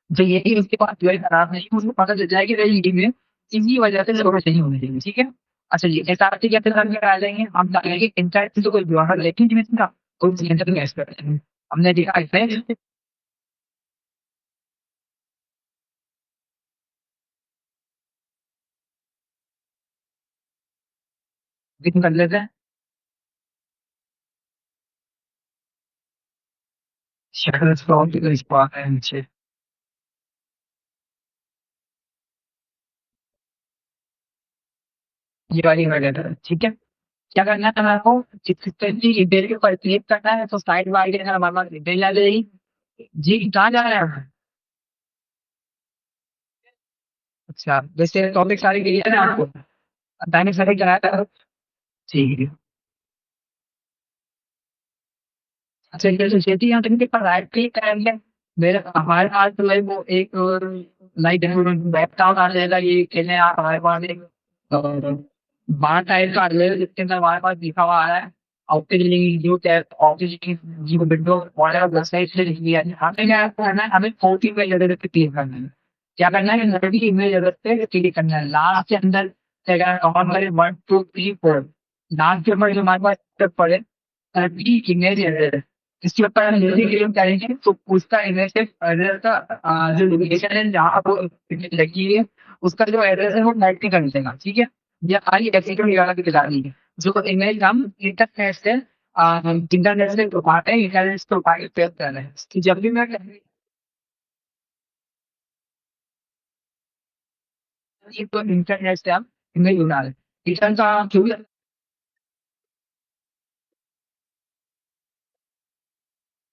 जो यही उसके पास जो है खराब नहीं, उसको पता चल जाएगी रही में इसी वजह से जरूरत नहीं होनी चाहिए। ठीक है, अच्छा जी एस आर टी कैसे करके डाल देंगे, हम डालेंगे इंटरनेट से कोई व्यवहार लेकिन जिसमें का कोई सेंटर में कैसे करते हैं, हमने देखा इसमें कर लेते हैं। शटल स्पॉट स्पॉट है नीचे, ये वाली कर लेते हैं। ठीक है, क्या करना है हमारे को, जितनी ईमेल के ऊपर क्लिक करना है तो साइड बार के अंदर हमारे पास ईमेल आ जाएगी। जी कहाँ जा रहे हैं। अच्छा वैसे टॉपिक सारे क्लियर है आपको, मैंने सारे कराया था। ठीक है, अच्छा ये सोसाइटी यहाँ तक पर राइट क्लिक करेंगे, मेरे हमारे पास तो भाई वो एक लाइक वेब टाउन आ जाएगा, ये कहने आप हमारे पास एक बार टाइप का आ जाएगा जिसके अंदर हमारे पास लिखा हुआ आ रहा है आउटलिंग न्यू टैब ऑब्जेक्ट जी विंडो मॉडल वेबसाइट से लिख लिया है। हमें क्या करना है, हमें 40 में जगह पे क्लिक करना है। क्या करना है, 30 में जगह पे क्लिक करना है, लास्ट के अंदर काउंट करें 1 2 3 4, लास्ट के ऊपर जो हमारे पास step पड़े 30 इमेज एरर, इसके ऊपर हम यदि क्लेम करेंगे तो उसका इमेज एरर का जो लोकेशन है जहाँ पर वो image लगी है उसका जो एड्रेस है वो मैच नहीं कर देगा। ठीक है, ये हमारी एक्सिक्यूट वाला की दिखानी है, जो इमेज हम इंटरनेट से उठाते हैं, इंटरनेट से उठा के पेस्ट कर रहे हैं कि जब भी मैं तो इंटरनेट से हम इमेज उठा रहे हैं, रिटर्न का क्यों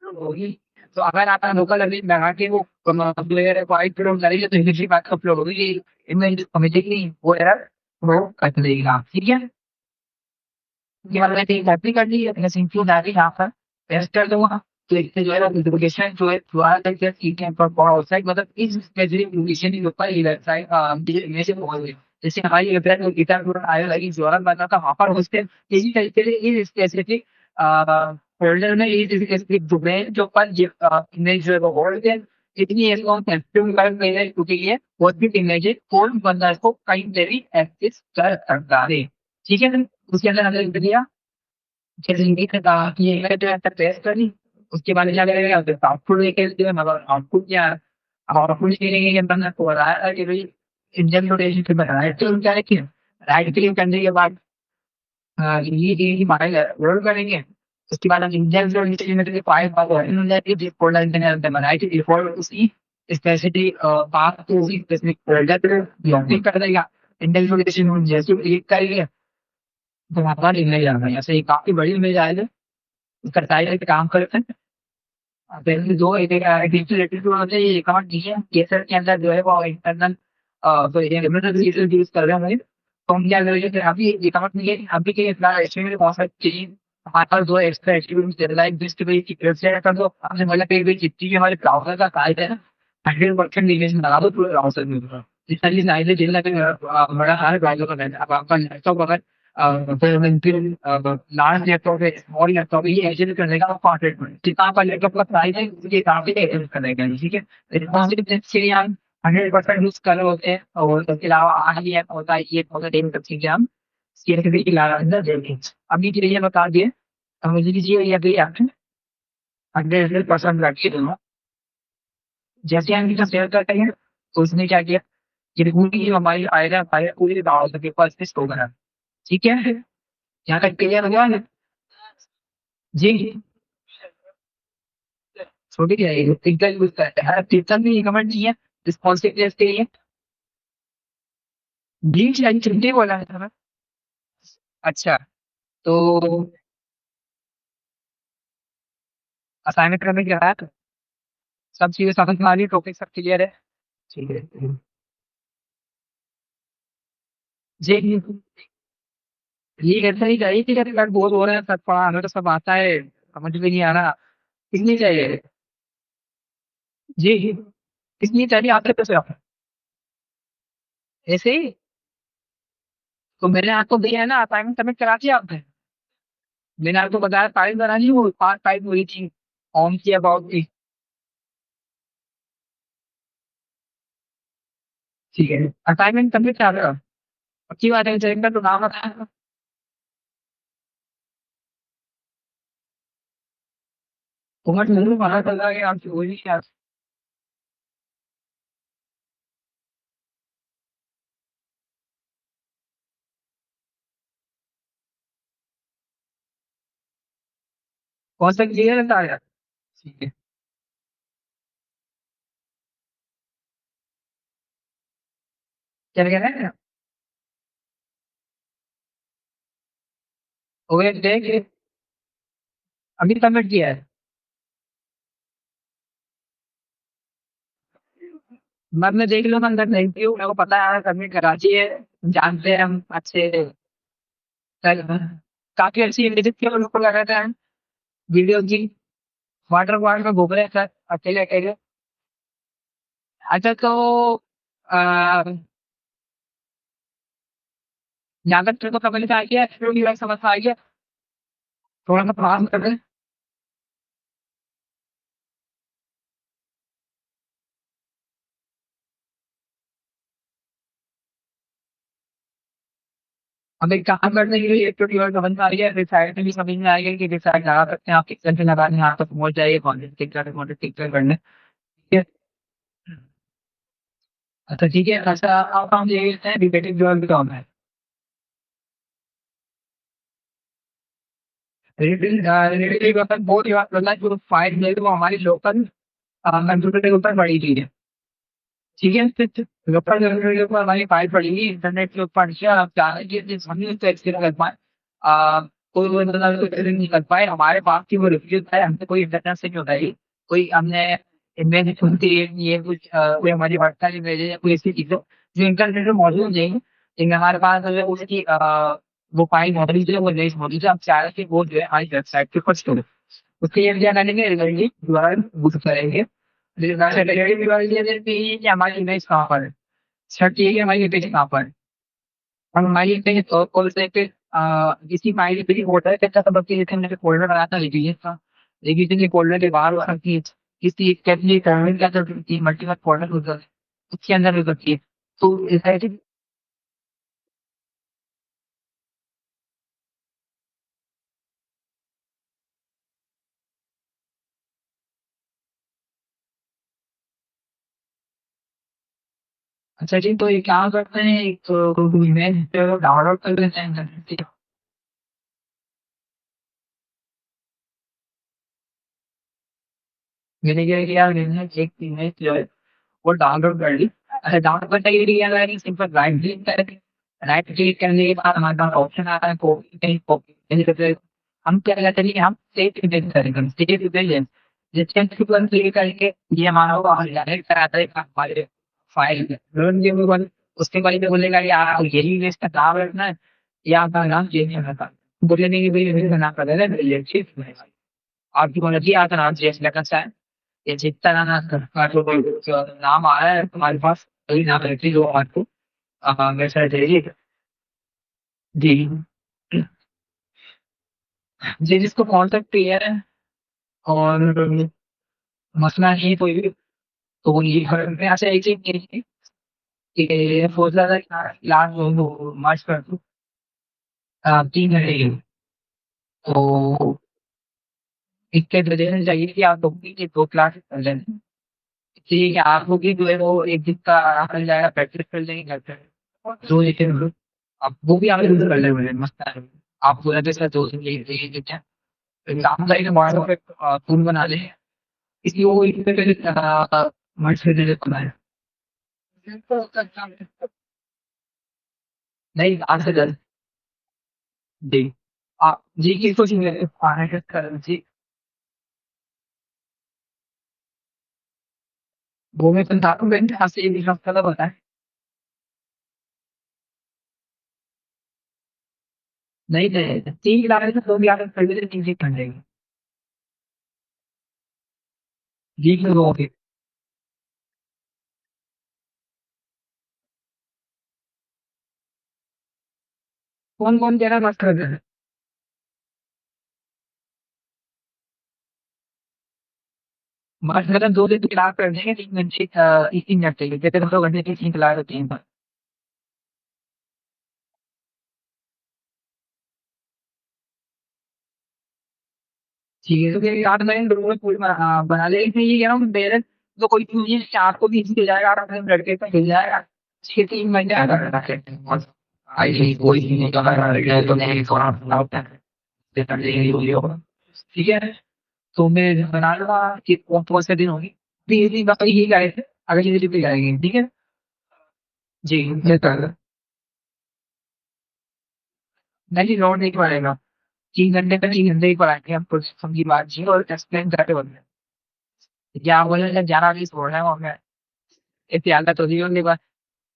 होगी। तो अगर आप लोकल अभी लगा के वो प्लेयर को आई अपलोड करेंगे तो इनिशियल बात अपलोड होगी, इमेज कमेटी वो एरर वो कर देगा। ठीक है, ये वाला मैंने कॉपी कर ली है, सिंपली जाके यहाँ पर पेस्ट कर दूंगा। तो इससे जो है नोटिफिकेशन जो है दोबारा तक ठीक है पर वेबसाइट मतलब इस स्पेसिफिक लोकेशन के ऊपर ये वेबसाइट इमेज से पहुंच गई। जैसे हमारी वेबसाइट में गिटार पूरा आया लगी जोरा बना था वहां पर उससे इसी तरीके से इस स्पेसिफिक फोल्डर में इस स्पेसिफिक डोमेन के ऊपर ये इमेज जो है वो होल्ड है। इतनी एसो सेंसिटिव कर गई है क्योंकि ये बहुत भी इमेज है कोई बंदा इसको कहीं पे भी एक्सेस कर सकता है। ठीक है, उसके अंदर हमने लिख दिया जैसे लिख रहा कि ये जो है प्रेस कर ली, उसके बाद क्या करेगा तो आउटपुट लेके जो है मगर आउटपुट क्या है, आउटपुट लेने के बाद आपको बताया था कि भाई इंजन रोटेशन पे राइट क्लिक करेंगे, राइट क्लिक करने के बाद ये हमारा रोल करेंगे। उसके बाद हम इंजन रोटेशन में तो फाइल फोल्डर इंटरनेट बनाए थे डिफॉल्ट उसी स्पेसिफिक पाथ को उसी स्पेसिफिक फोल्डर पे लॉगिन कर देगा। इंजन रोटेशन जैसे क्लिक करेंगे तो हमारे पास इमेज आ गई, ऐसे ही काफी बड़ी इमेज आएगी। उसका टाइटल पे काम करते हैं, पहले दो एक डिजिटल होते हैं, ये अकाउंट नहीं है केसर के अंदर जो है वो इंटरनल तो ये यूज कर रहे हैं। तो हम क्या करेंगे फिर अभी अकाउंट नहीं है, अभी के इतना एस्टिमेट बहुत सारी चीज हमारे पास दो एक्स्ट्रा एट्रीब्यूट दे रहा है, बेस्ट पे वेबसाइट कर दो आपने मतलब पे जितनी भी हमारे ब्राउजर का साइज है 100% इमेज में लगा दो पूरे ब्राउजर में। जितना चीज आइए जितना बड़ा हर ब्राउजर का रहता है। अब आपका लैपटॉप अगर फिर लार्ज लैपटॉप है, स्मॉल लैपटॉप है, ये एडजस्ट करने का कॉन्सेप्ट है। जितना आपका लैपटॉप का प्राइस है उसके हिसाब से एडजस्ट करेगा, ठीक है। रिस्पॉन्सिबिलिटी से हम 100% यूज कर रहे होते हैं, और उसके अलावा आगे ऐप होता है, ये होता है, सब चीजें हम स्केलेबिलिटी के अंदर देखें। अभी के लिए बता दिए, अब मुझे लीजिए ये अभी आप 100% रखिए दूंगा। जैसे हम इसे शेयर करते हैं तो उसने क्या किया, ये पूरी हमारी आयरा फाइल पूरी डाउन के पास से स्टोर करा, ठीक है। यहाँ तक क्लियर हुआ है? जी। छोटी क्या है, टिकटॉक यूज करते हैं, टिकटॉक भी रिकमेंड नहीं है रिस्पॉन्सिवनेस के लिए। ब्लीच यानी चिमटे बोला है था। अच्छा, तो असाइनमेंट करने के बाद सब चीजें समझ में आ रही, टॉपिक सब क्लियर है? ठीक है जी। ये कहते ही चाहिए कि कहते बहुत बोर हो रहे हैं, सब पढ़ा हमें तो सब आता है, समझ में नहीं आ रहा, कितनी चाहिए? जी जी, कितनी चाहिए आपके पैसे आप? ऐसे ही, तो मैंने आपको दिया है ना, असाइनमेंट सबमिट करा दिया आपने? मैंने आपको बताया फाइल बनानी, वो 5 फाइल हुई थी, ऑन की अबाउट की। ठीक है, असाइनमेंट सबमिट करा दो। अच्छी बात है, चलेगा तो नाम बताया। तुम्हें जरूर पता चल रहा है कि आप जो भी क्या कौन सा क्लियर है सारा? ठीक है, चल गया है। ओए देख, अभी सबमिट किया है। मैं देख लो, मैं अंदर नहीं थी, मेरे को पता है सबमिट कराची है, जानते हैं हम अच्छे। सर, काफी अच्छी विजिट की और उसको लगा था हम वीडियो की, वाटर पार्क में घूम रहे हैं सर, अकेले अकेले। अच्छा, तो आ, यहाँ तक तेरे को समझ में आ गया, समझ में आ गया? थोड़ा सा प्रयास कर रहे हैं। अब एक काम करने के लिए एक ट्यूटोरियल समझ में आ गया, फिर साइड में भी समझ में आएगा कि किस साइड लगा सकते हैं, आप किस तरह से लगाने हैं, आप तक पहुंच जाएगा कॉन्टेंट टिक करने, ठीक है। अच्छा ठीक है, अच्छा अब हम ये लेते हैं रिलेटिव जॉब का है। रिलेटिव जॉब बहुत ही बात करना है, जो फाइल है वो हमारी लोकल कंप्यूटर के ऊपर बड़ी चीज है, ठीक है। लोकल कंप्यूटर के ऊपर हमारी फाइल पड़ेगी, इंटरनेट के ऊपर क्या आप चाह रहे हैं कि हम तो एक्सेस कर पाए, कोई वो मतलब कोई edit नहीं कर पाए, हमारे पास की वो रिव्यू है, हमने कोई इंटरनेट से नहीं उठाई, कोई हमने इमेज सुनती है, ये कुछ कोई हमारी व्हाट्सएप इमेज है या कोई ऐसी चीजें जो इंटरनेट में मौजूद नहीं है, लेकिन हमारे पास अगर उसकी वो फाइल मौजूद है, वो लिस्ट मौजूद है, हम चाह रहे हैं कि वो जो है हमारी वेबसाइट पे फर्स्ट हो। उसके लिए क्या करेंगे, रिलेटिव दोबारा बुक करेंगे। रिलेटिव कि हमारी इमेज कहाँ पर है, सर्च ये कि हमारी इमेज कहाँ पर है। हम हमारी इमेज कॉल से किसी फाइल पे फोल्डर पे सब अपनी जैसे हमने फोल्डर बनाया था रिवीजन का, रिवीजन के फोल्डर के बाहर हो सकती है, किसी कैटेगरी करने का तो मल्टीपल फोल्डर हो सकता है, उसके अंदर हो सकती है। तो ऐसे अच्छा जी, तो ये क्या करते हैं, एक इमेज डाउनलोड कर लेते हैं, ठीक है। मैंने क्या किया, मैंने एक इमेज जो है वो डाउनलोड कर ली। अच्छा, डाउनलोड करने के लिए क्या करेंगे, सिंपल राइट क्लिक करेंगे। राइट क्लिक करने के बाद हमारे पास ऑप्शन आता है कॉपी कॉपी करके, हम क्या करते हैं, हम सेव इमेज करेंगे, सेव इमेज जिसके ऊपर क्लिक करके ये हमारा वो डायरेक्ट कराता है हमारे फाइल में रन के ऊपर। उसके बाद ये बोलेगा कि आप यही इमेज का नाम रखना है या आपका नाम चेंज करना था, बोलेंगे कि भाई इमेज का नाम कर देना है, आपकी मर्जी, आपका नाम चेंज करना है, ये जितना ना जो नाम आ रहा है तुम्हारे पास वही नाम रखिए जो आपको वैसा चाहिए। जी जी, जिसको कॉन्सेप्ट क्लियर है और मसला नहीं है कोई भी, तो वो ये मैं अच्छा एक चीज़ ये थी कि बहुत ज़्यादा क्लास वो मार्च कर दूँ 3 घंटे की। तो इसके वजह चाहिए कि आप लोग की 2 क्लास कर लें। ठीक है, आप लोग की जो है वो एक दिन का आराम मिल जाएगा, प्रैक्टिस कर लेंगे घर पे। जो लेकिन अब वो भी आप यूज़ कर लेंगे मस्त है। आप पूरा दिन सर 2 दिन यही ठीक है। काम करेंगे मॉडल पे टूल बना लें। इसलिए वो इस पे मर्ज कर देते हैं। नहीं 8 से 10 जी। आप जी किसको चाहिए? जी, वो मैं 15 मिनट आपसे 1 हफ्ता का बताएँ। नहीं, नहीं 3 क्लास में 2 क्लास कर लेते 3 घंटे की। जी क्यों दोगे? कौन-कौन कह रहा है मस्त कर देना? मस्त मतलब 2 दिन की क्लास कर देंगे 3 घंटे 3-3 घंटे की। जैसे 2 घंटे की 3 क्लास होती हैं। ठीक है, तो फिर रात में लोगों में पूरी बना लेंगे। इसमें ये कह रहा हूँ मेरे तो कोई चीज़ नहीं है, आपको भी इजी हो जाएगा और अपने लड़के को मिल जाएगा। 6-3 महीने अगर बना लेते हैं और आई कोई चीज़ नहीं कहा तो नहीं थोड़ा होता है। ठीक है, तो मैं बना लूँगा कि कौन-कौन से दिन होंगे। तो ये दिन बाकी यही कह रहे थे, अगली ट्रिप पे जाएँगे, ठीक है? जी, बिल्कुल। नहीं लोड नहीं पड़ेगा। 3 घंटे का 3 घंटे ही पढ़ाएँगे हम कुछ समझी बात जी और एक्सप्लेन करके बोलेंगे। क्या बोले 11-20 बोल रहे हैं और मैं इतना तो नहीं होने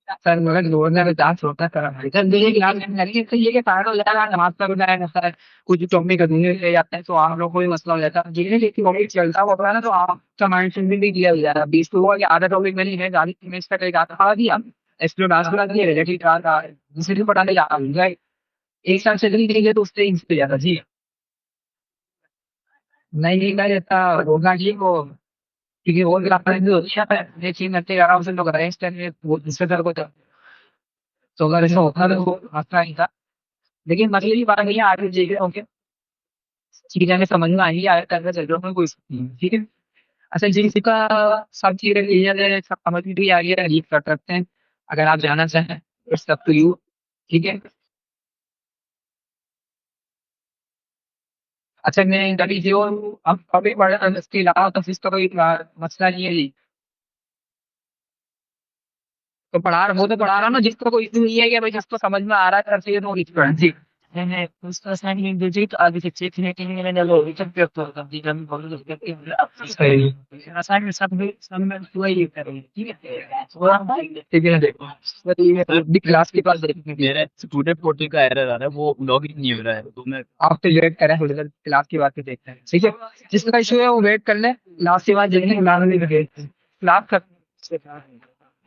सर मगर गवर्नर चांस होता है सर सर देखिए क्लास में लगी तो ये कि फायदा हो जाएगा नमाज का भी टाइम होता है कुछ टॉपिक अधूरे रह जाते हैं तो आप लोग को भी मसला हो जाता है जिन्हें देखिए टॉपिक चलता होता है ना तो आपका माइंड सेट भी क्लियर हो जाता है 20 लोगों के आधा टॉपिक मैंने है 40 मिनट का एक आधा पढ़ा दिया इसलिए डांस क्लास दिया रिलेटेड था दूसरे दिन पढ़ाने जाता हूँ राइट एक साल से देंगे तो उससे इंस्प जाता जी नहीं नहीं मैं रहता होगा जी वो क्योंकि वो ग्राफ जो अच्छा है देखिए मैं आराम से लोग अरेंज करने वो दूसरे तरफ को तो अगर ऐसा होता तो वो मसला नहीं था लेकिन मसले की बात नहीं है आगे देख ओके चीजें हमें समझ में आएंगी आगे करके चल रहा हूँ कोई ठीक है अच्छा जी का सब चीजें क्लियर है सब समझ में भी आ गया रीड कर सकते हैं अगर आप जाना चाहें इट्स अप टू यू ठीक है अच्छा मैं कभी जो अब कभी पढ़ा इसके अलावा तो फिर तो कोई मसला नहीं है जी तो पढ़ा रहा वो तो पढ़ा रहा ना जिसको कोई इशू नहीं है कि भाई जिसको समझ में आ रहा है करते तो वो पढ़ जी मैंने उसका असाइनमेंट भेजी तो आगे से चेक नहीं मैंने वो रिटर्न पे तो कंप्लीट करने बोल तो सही असाइनमेंट सब में पूरा ही कर रही है ठीक है ठीक है देखो तो ये बड़ी क्लास के पास देखेंगे मेरा स्टूडेंट पोर्टल का एरर आ रहा है वो लॉग इन नहीं हो रहा है तो मैं आप तो वेट करें थोड़ी देर क्लास की बात पे देखते हैं ठीक है जिसका इशू है वो वेट कर ले क्लास के बाद देखेंगे क्लास में भी क्लास कर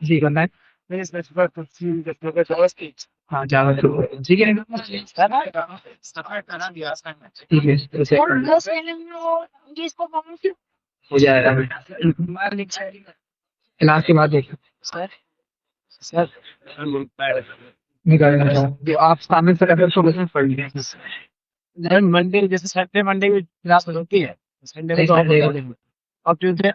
जी करना है मेरे स्पेसिफाई हाँ जावा ठीक है ठीक है तो हो जाएगा क्लास के बाद देखिए सर सर निकालना चाहूँ जो आप सामने से रेफर को बिजनेस पढ़ लीजिए मंडे जैसे सैटरडे मंडे की क्लास होती है संडे को और ट्यूसडे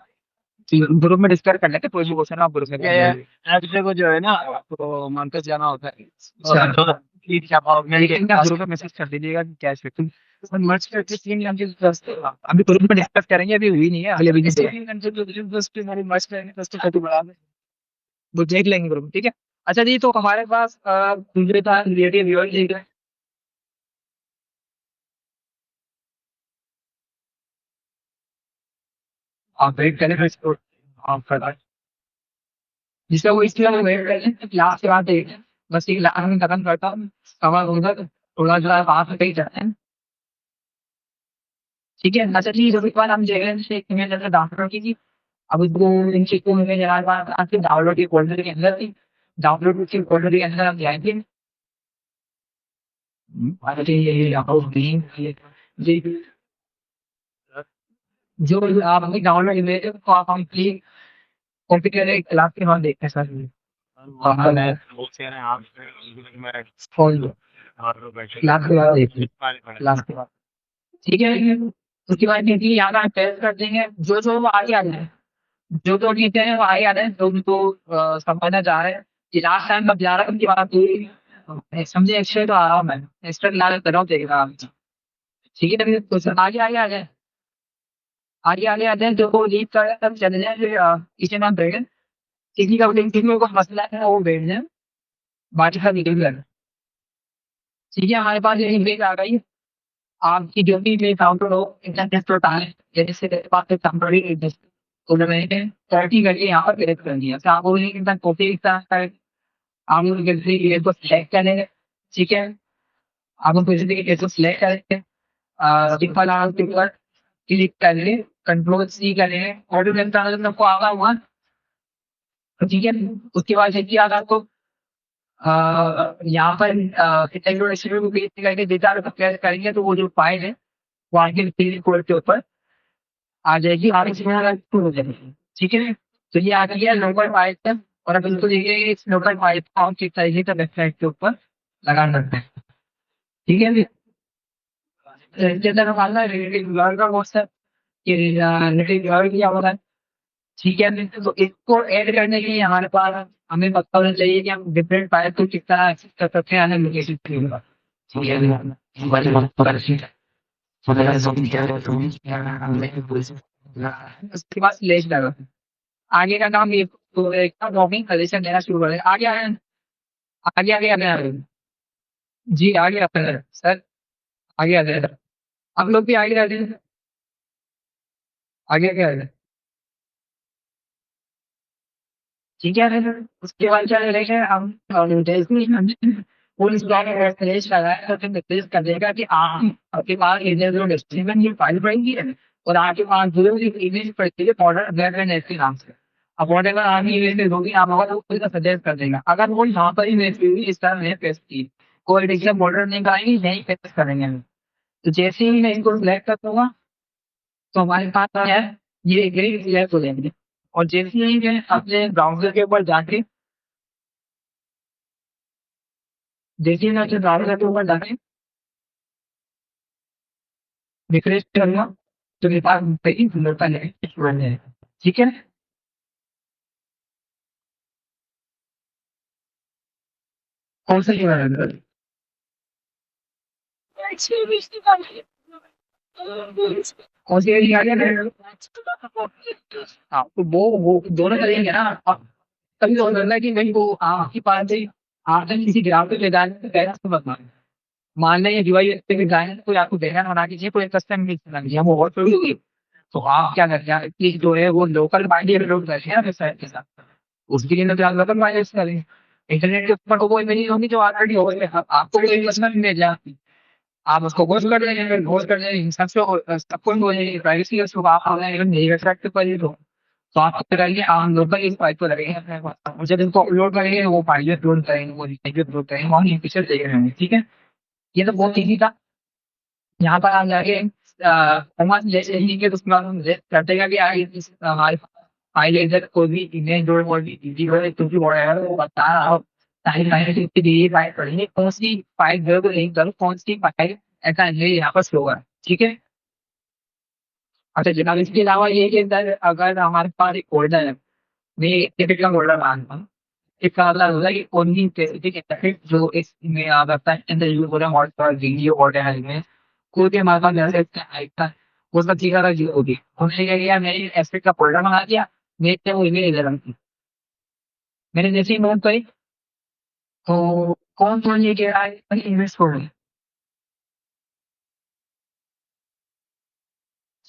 ग्रुप में डिस्कस कर लेते कोई भी क्वेश्चन आप ग्रुप में ट्यूसडे को जो है ना आपको मार्केट जाना होता है अच्छा ठीक है आप मेरे ग्रुप में मैसेज कर दीजिएगा कि क्या है मर्ज करके 3 घंटे अभी ग्रुप में डिस्कस करेंगे अभी हुई नहीं है अगले अभी 3 घंटे बस पे हमारी मर्ज करेंगे बस तो खत्म बढ़ा दें वो देख लेंगे ग्रुप ठीक है अच्छा जी तो हमारे पास दूसरे था रिलेटिव व्यूअर ठीक है आप वेट करें फिर इसको आप कर जिसका वो इसलिए हम वेट कर लें क्लास के बाद देख लें बस ये क्लास में खत्म करता हूँ कवर होगा तो थोड़ा जो है वहाँ पे कहीं जाते हैं ठीक है अच्छा जी उसके बाद हम देख लें एक ईमेल जैसे डाउनलोड कीजिए अब उसको इन चीज़ों में जरा बार आपके डाउनलोड के फोल्डर के अंदर थी डाउनलोड के फोल्डर के अंदर हम जाएंगे अच्छा ये अकाउंट नहीं जी जो आप अपनी डाउनलोड इमेज को आप कंप्लीट कॉपी करके क्लास के बाद देखते हैं सर। हाँ मैं वो कह रहे हैं आप मैं खोल दो और बैठे क्लास के बाद देखिए क्लास के बाद। ठीक है उसके बाद देखिए यहाँ का टेस्ट कर देंगे जो वो आगे आ जाए जो टीचर है वो आगे आ रहे हैं जो उनको समझना चाह रहे हैं कि लास्ट टाइम अब 11 की बात हुई समझे एक्स्ट्रा तो आ रहा हूँ मैं एक्स्ट्रा क्लास कर रहा हूँ देख रहा हूँ। ठीक है तो सर आगे आगे आ जाए आगे आगे आ जाए जो वो लीव कर रहे हैं तब चले जाए फिर किसी नाम बैठ जाए किसी का किसी में कोई मसला है वो बैठ जाए बाकी सब निकल गए। ठीक है हमारे पास ये इमेज आ गई आपकी जो भी इमेज आउट हो इंटरनेट पर टाइम जैसे मेरे पास एक टेम्पररी इमेज तो मैंने 30 करके यहाँ पर क्लिक कर दिया तो आपको एक कॉपी आप लोग जैसे इमेज को सिलेक्ट करेंगे। ठीक है आप लोग जैसे इमेज को सिलेक्ट करेंगे सिंपल आप ऊपर क्लिक करेंगे कंट्रोल सी करेंगे ऑडियो लेंथ आपको आगा हुआ। ठीक है उसके बाद देखिए अगर आपको यहाँ पर करके डेटा प्रेस करेंगे तो वो जो फाइल है वो आगे कोड के ऊपर आ जाएगी आगे हो जाएगी। ठीक है तो ये आ गया लोकल फाइल है और अब इसको देखिए इस लोकल फाइल को हम किस तरीके से वेबसाइट के ऊपर लगा सकते हैं। ठीक है जी जैसे हमारा रिलेटिव का कोर्स है ये रिलेटिव क्या होता है। ठीक है तो इसको ऐड करने के लिए हमारे पास हमें पता होना चाहिए कि हम डिफरेंट फाइल को किस तरह एक्सेस कर सकते हैं लोकेशन के ऊपर। ठीक है उसके बाद स्लेश लगा आगे का काम ये तो एक लॉगिंग सजेशन देना शुरू करें आगे आए आगे आगे आगे आगे जी आगे आते हैं सर आगे आते हैं आप लोग भी आगे आते हैं आगे आगे आते हैं। ठीक है सर उसके बाद क्या करेंगे हम पुलिस द्वारा सजेश लगाया तो फिर निर्देश कर देगा कि आप आपके पास इमेज और डिस्क्रिप्शन ये फाइल पड़ेगी है और आपके पास जो भी इमेज पड़ती है ऑर्डर वेब एंड के नाम से अब वॉट एवर आपकी इमेज होगी आप होगा तो खुद का सजेस्ट कर देगा अगर वो यहाँ पर इमेज होगी इस तरह नहीं पेस्ट की कोई डिजिटल बॉर्डर नहीं कराएंगे नहीं पेस्ट करेंगे हम। तो जैसे ही मैं इनको सिलेक्ट कर दूंगा तो हमारे पास क्या है ये ग्रीन सिलेक्ट हो जाएंगे और जैसे ही मैं अपने ब्राउजर के ऊपर जाके जैसे ही मैं अपने ब्राउजर के ऊपर जाके रिफ्रेश करूंगा तो मेरे पास कई लोकल है। ठीक है कौन सा यूआरएल कौन सी आईडी आ गया हाँ तो वो दोनों करेंगे ना अब कभी हो सकता है कि नहीं वो आपके पास से आपने किसी ग्राहक को डिजाइन पहला से बता मान लें ये यूआई पे डिजाइन कोई आपको डिजाइन बना के चाहिए कोई कस्टम मिल बना के हम और थोड़ी होगी। तो आप क्या करते हैं कि जो है वो लोकल बाइंडी अपलोड करते हैं वेबसाइट के साथ उसके लिए तो आप लोकल बाइंडी करेंगे इंटरनेट के ऊपर कोई इमेज होगी जो ऑलरेडी हो गई आपको कोई पर्सनल इमेज है आप उसको पोस्ट कर देंगे पोस्ट कर देंगे सबसे सब कुछ हो जाएगी प्राइवेसी का सुबह आप इवन मेरी वेबसाइट पे पर ही तो आप क्या करेंगे आप लोकल इस फाइल को लगेंगे अपने पास मुझे जिनको अपलोड करेंगे वो फाइल अपलोड करेंगे वो अपलोड करेंगे वहाँ ये पिक्चर देख रहे हैं। ठीक है ये तो बहुत ईजी था यहाँ पर आप जाके हमारे जैसे लिखेंगे तो उसके बाद हम कर देगा कि हमारे फाइल इधर कोई भी इमेज जोड़ कोई भी इजी हो कुछ भी बोला वो बता रहा हो सारी फाइल कितनी फाइल पढ़ेंगे कौन सी फाइल जो लिंक करो कौन सी फाइल ऐसा यहाँ पर शो होगा। ठीक है अच्छा जनाब इसके अलावा ये कि अगर हमारे पास एक फोल्डर है मैं टिकट का फोल्डर मानता हूँ इसका मतलब होता है कि ओनली स्पेसिफिक इंटरफेस जो इसमें आ सकता है अंदर यूज हो रहा है हॉटस्पॉट वीडियो वगैरह में कोई भी हमारे पास जैसे आएगा वो सब चीज़ का यूज होगी हमने क्या किया मैंने एस्पेक्ट का फोल्डर बना दिया मेरे वो इमेज इधर रखी मैंने जैसे ही नोट करी तो कौन कौन ये कह रहा है इन्वेस्ट हो रही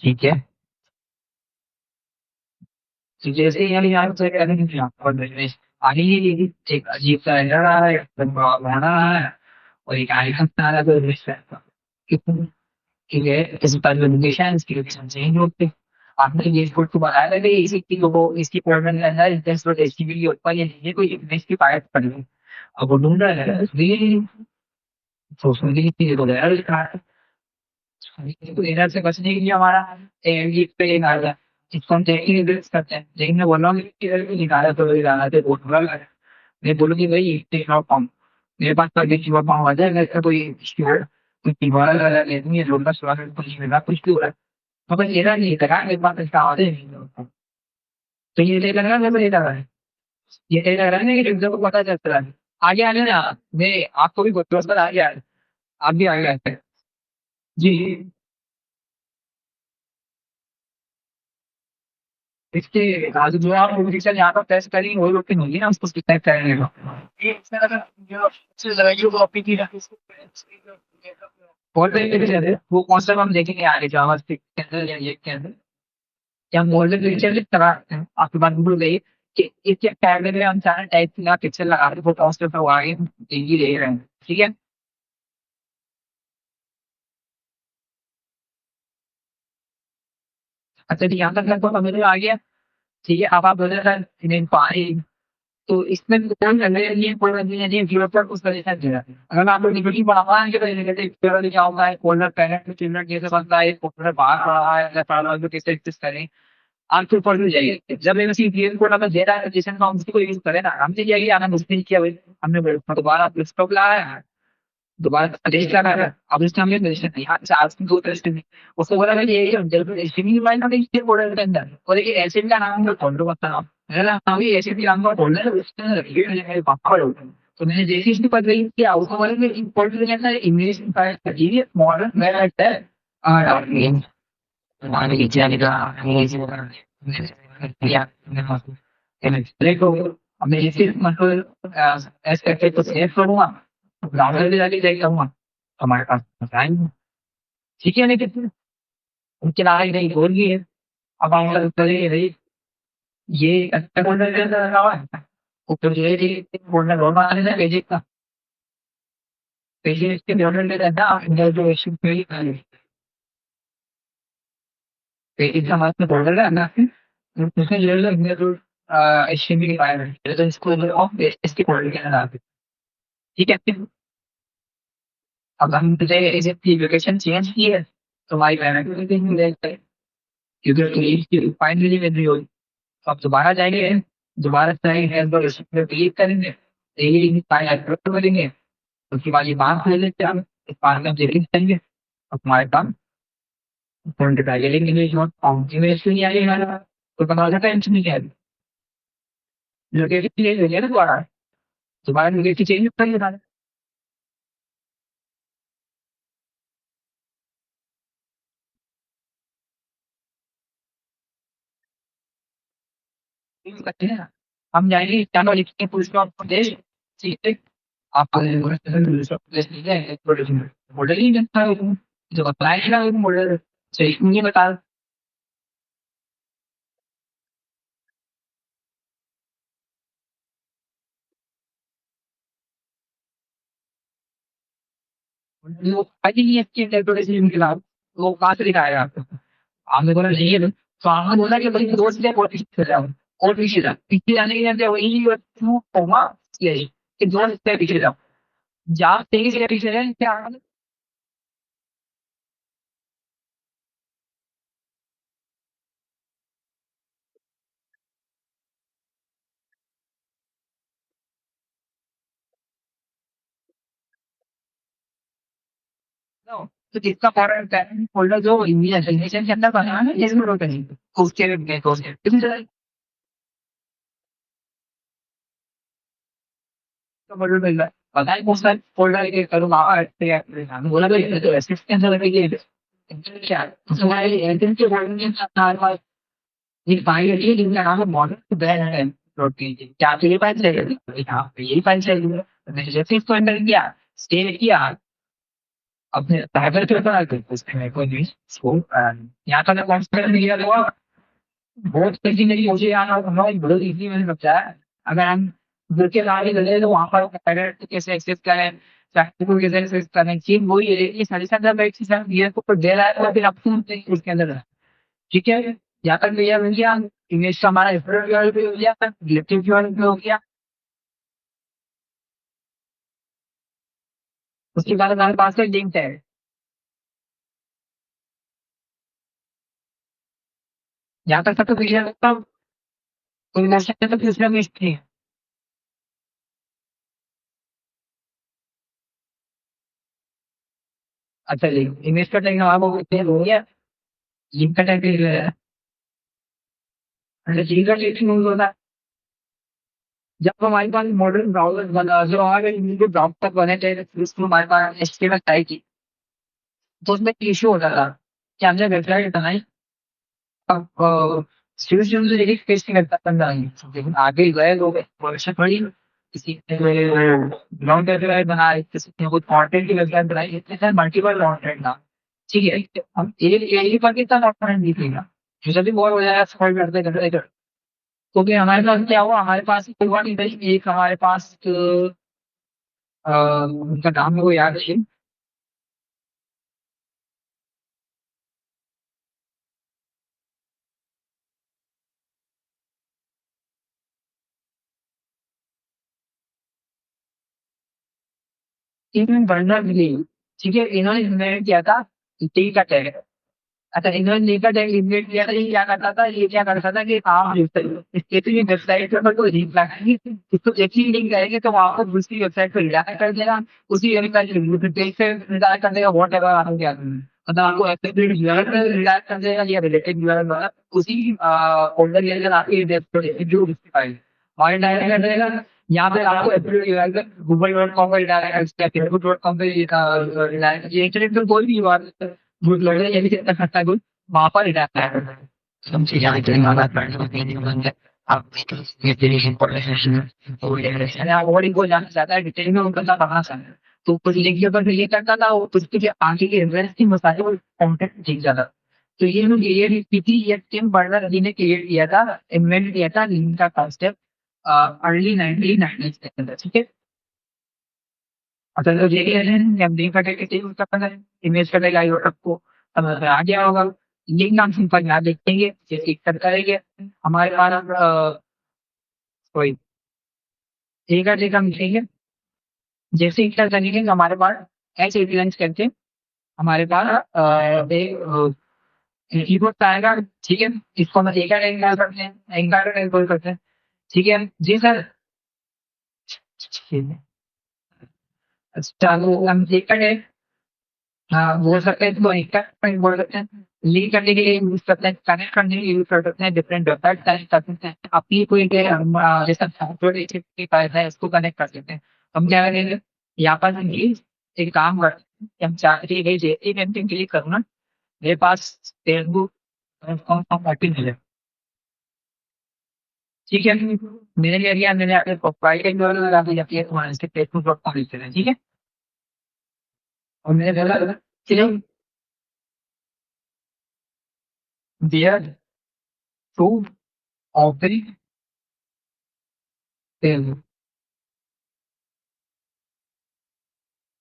ठीक है तो जैसे ही हम यहाँ से करेंगे यहाँ पर निवेश आगे ही एक अजीब सा एरर आ रहा है बना रहा है और एक आइकन आ रहा है तो इन्वेस्ट ठीक है इस पर नोटिफिकेशन इसकी लोकेशन चेंज होते आपने ये कोड को बनाया था कि इसी की वो इसकी परमानेंट अंदर इंटेंस डॉट एचटीएमएल के ऊपर ये कोई इमेज की फाइल पड़ गई अब वो ढूंढ रहा है ये तो उसमें ये चीज बोला यार तो इधर से बचने के लिए हमारा ये पे एक आता है, जिसको हम टेक्निकल ड्रिल्स करते हैं। लेकिन मैं बोल रहा हूँ कि इधर भी निकाला तो निकाला तो बहुत बुरा लगा। मैं बोलूँ कि भाई टेक नॉट पंप मेरे पास पर देखिए पंप आ जाए, अगर कोई इश्यू है, कोई दीवार लगा लेनी है, रोड का सुराख है, कुछ भी कुछ भी हो रहा है, तो बस ये नहीं लगा मेरे पास इसका आते नहीं। तो ये ले लग रहा है, ये लग रहा है, ये लग रहा है ना कि तुम को पता चलता है। आगे आने ना, मैं आपको भी बहुत आ गया है, आप भी आगे आते हैं। जी। इसके आज जो आप फिजिक्स यहाँ पर टेस्ट करेंगे वही लोग नहीं है ना, उसको कितना करेंगे ये इसमें अगर जो सबसे लगाई जो कॉपी की रखी और वो कॉन्सेप्ट हम देखेंगे आगे जावास्क्रिप्ट के अंदर या ये के अंदर क्या मॉडल पिक्चर लगा सकते हैं। आपकी बात भूल गई कि इसके टैग में हम सारे टाइप का पिक्चर लगा रहे हैं, वो कॉन्सेप्ट वो आगे डेली दे रहे हैं। ठीक है। अच्छा तो यहाँ तक लगभग समझ में आ गया। ठीक है, अब आप बोले सर इन्हें पानी, तो इसमें भी कोई अलग नहीं है, कोई अलग नहीं है, जीरो पर उस तरीके से है। अगर आपको निगेटिव बढ़ाना है तो निगेटिव केवल क्या होगा है, कोलर पैरेंट में चिल्ड्रन कैसे बनता है, कोलर बाहर पड़ा है, पैरेलल में कैसे एग्जिस्ट करें, आपके ऊपर भी जाइए। जब एक सीपीएल कोड हमें दे रहा है जिसमें हम उसको यूज करें ना, हमने किया कि आना मुश्किल किया भाई, हमने दोबारा स्टॉक लाया है, दोबारा रजिस्टर लगा है। अब इसमें हमने रजिस्टर यहाँ से आज दो रजिस्टर नहीं, उसको बोला भाई ये जब स्ट्रीमिंग वाइल में रजिस्टर कोड के अंदर और एक एसिड का नाम है फोल्डर बताना है ना, हम ये एसिड का नाम का फोल्डर है, उसके अंदर रखिए मेरे पापा लोग। तो मैंने जैसे इसकी पता लगी कि उसको बोला कि इन फोल्डर के अंदर इमेज फाइल रखिए मॉडल में लगता है और मान लीजिए जाने का अंग्रेजी या देखो मैं इसी मतलब ऐसे तो सेव करूंगा, ब्राउज़र पे जाके चेक करूंगा हमारे पास टाइम। ठीक है, लेकिन उनके अलावा नहीं और भी है। अब हम लोग करेंगे भाई ये अच्छा फोल्डर के अंदर रखा हुआ है, ऊपर जो है फोल्डर और बना लेना पेज का, पेज के फोल्डर ले रहना अंदर जो इशू पे पेज का मतलब फोल्डर है ना, उसमें जो है अंदर जो एचटीएमएल की फाइल है, तो इसको ऑफ इसके फोल्डर के अंदर डाल। ठीक है। अब हम तुझे इस की लोकेशन चेंज की है, तो हमारी पैरामीटर देखते हैं क्योंकि फाइनली मिल रही होगी। तो अब दोबारा जाएंगे, दोबारा जाएंगे तो इस पे क्लिक करेंगे, यही फाइल अपलोड करेंगे, उसके बाद ये बात खोल लेते हैं हम, इस बात में हम सेटिंग करेंगे। अब हमारे पास फोन डिटाइल इंग्लिश और ऑप्टिमाइजेशन नहीं आएगा, तो बना जाता है टेंशन नहीं है। लोकेशन चेंज हो गया ना, दोबारा दोबारा लोकेशन चेंज करेंगे, करते हैं। हम जाएंगे क्या लिखते हैं पुलिस को आपको देश, ठीक है। आप मॉडल ही बनता है जो अप्लाई किया मॉडल सही नहीं बता। लोग पता नहीं है कि एडवर्टाइजमेंट के खिलाफ वो कहाँ से दिखाएगा आपको। आपने बोला नहीं है तो आपने बोला कि भाई दोस्त से और पीछे चले जाओ, और पीछे जाओ, पीछे जाने के लिए वही क्यों होगा यही कि दोस्त से पीछे जाओ, जहाँ तेजी से पीछे जाए क्या। तो जिसका फॉरन पैरेंट फोल्डर जो इमेज के अंदर बना है इसमें रोक नहीं उसके तो मॉडल मिल रहा है, पता है कौन सा फोल्डर के करूँगा बोला तो ये तो एसिड के अंदर लगेगी क्या तुम्हारे एंटिन के फोल्डर के साथ हमारे पास एक फाइल है जिसका नाम है मॉडल ब्रांड है डॉट पी क्या आपको ये फाइल चाहिए, हाँ यही फाइल चाहिए। मैंने जैसे इसको एंटर किया, सेव किया, अपने टाइटल पे बना के उसमें कोई नहीं इसको यहाँ तक कॉन्सेप्ट मिल गया तो बहुत कठिन नहीं मुझे यहाँ हमारा बहुत इजी मैंने समझा है। अगर हम घर के आगे चले तो वहाँ पर पैरेंट कैसे एक्सेस करें, चाहे को कैसे एक्सेस करें, चीज वही है ये सजेशन जब एक चीज ये को दे रहा है तो फिर अपने उसके अंदर है। ठीक है, यहाँ तक भैया मिल गया, इंग्लिश का हमारा एफर्ट भी हो गया, इलेक्टिव भी हो गया। उसके बाद हमारे पास लिंक है, जहाँ तक सबको पीछे लगता हूँ, कोई नेशनल तो दूसरा मैच नहीं है। अच्छा जी, इमेज का टैग हमारा हो गया, लिंक का टैग भी जो है, अच्छा जी का टैग यूज होता है जब हमारे पास मॉडर्न ब्राउजर बना, जो हमारे जो ब्राउजर बने थे, उसमें हमारे पास एचटीएमएल टाइप की, तो उसमें इशू होता था कि हमने वेबसाइट बनाई, अब शुरू शुरू से देखिए फेस नहीं करता बंदा, लेकिन आगे गए लोग वर्षा पड़ी, किसी ने ग्राउंड वेबसाइट बनाई, किसी ने कुछ कंटेंट की वेबसाइट बनाई, इतने सारे मल्टीपल कंटेंट था। ठीक है, हम एक यही पर कितना कंटेंट दिखेगा, मुझे भी बोर हो जाएगा सफर करते करते करते। क्योंकि हमारे पास क्या हुआ, हमारे पास हुआ नहीं भाई, एक हमारे पास उनका नाम है वो याद है, टीम बर्नर मिली। ठीक है, इन्होंने इन्वेंट किया था टी का टैग। अच्छा, इन्होंने टी का टैग इन्वेंट किया था, ये क्या करता था, ये क्या करता था कि आप इसके तो ये वेबसाइट पर कोई लिंक लगाएंगे, इसको एक ही लिंक करेंगे तो वो आपको दूसरी वेबसाइट पर रिडायरेक्ट कर देगा, उसी पेज से रिडायरेक्ट कर देगा, वॉट एवर आपको क्या करना है। मतलब आपको रिडायरेक्ट कर देगा या रिलेटेड यूआरएल उसी फोल्डर के अंदर आपकी जो फाइल और डायरेक्ट कर देगा। यहाँ पे आपको गूगल.com पर डायरेक्ट, फेसबुक.com पे डायरेक्ट, ये इंटरनेट पर कोई भी गुड लग रहा है, ये भी चेक कर सकता है, गुड वहां पर डायरेक्ट है। समझे यहाँ पे हमारा पढ़ने आप ये तेरी इंफॉर्मेशन अरे आप और इनको जानना चाहता है डिटेल में, उनका था कहाँ सा है, तो कुछ लिंक के ऊपर ये करता था, वो कुछ के आगे के रेफरेंस थी मसाले, वो कॉन्टेक्ट ठीक जाता। तो ये लोग ये पीटी ये टीम बर्नर ने क्रिएट किया था, इन्वेंट किया था लिंक का कॉन्सेप्ट अर्ली 1990s के अंदर। ठीक है, अच्छा तो ये कह रहे हैं हम लिंक का टेक यूज करना है, इमेज का टेक आई आपको समझ में आ गया होगा। लिंक हम सिंपल यहाँ देखेंगे, जैसे एक्टर करेंगे हमारे पास कोई एक का हम लिखेंगे, जैसे इंटर करेंगे तो हमारे पास ऐसे इवेंट्स करके हमारे पास एक कीबोर्ड आएगा। ठीक है, इसको हम एक डाल सकते हैं, एंकर बोल सकते हैं। ठीक है जी सर, अच्छा वो हम एक हाँ बोल सकते हैं, तो एक बोल सकते हैं, लीड करने के लिए यूज करते हैं, कनेक्ट करने के लिए यूज कर सकते हैं, डिफरेंट वेबसाइट कनेक्ट कर सकते हैं, अपनी कोई जैसा सॉफ्टवेयर है उसको कनेक्ट कर सकते हैं। हम क्या करेंगे, यहाँ पर हम एक काम करते हैं कि हम चाहते हैं जैसे ही मैं क्लिक करूँ ना, मेरे पास फेसबुक ओपन है। ठीक है, मेरे लिए एरिया मैंने अपने प्रोफाइल के द्वारा लगा दी जाती है, तुम्हारे से फेसबुक.com लिखते हैं। ठीक है, और मैंने बोला चलो डियर टू ऑपरेट फेसबुक।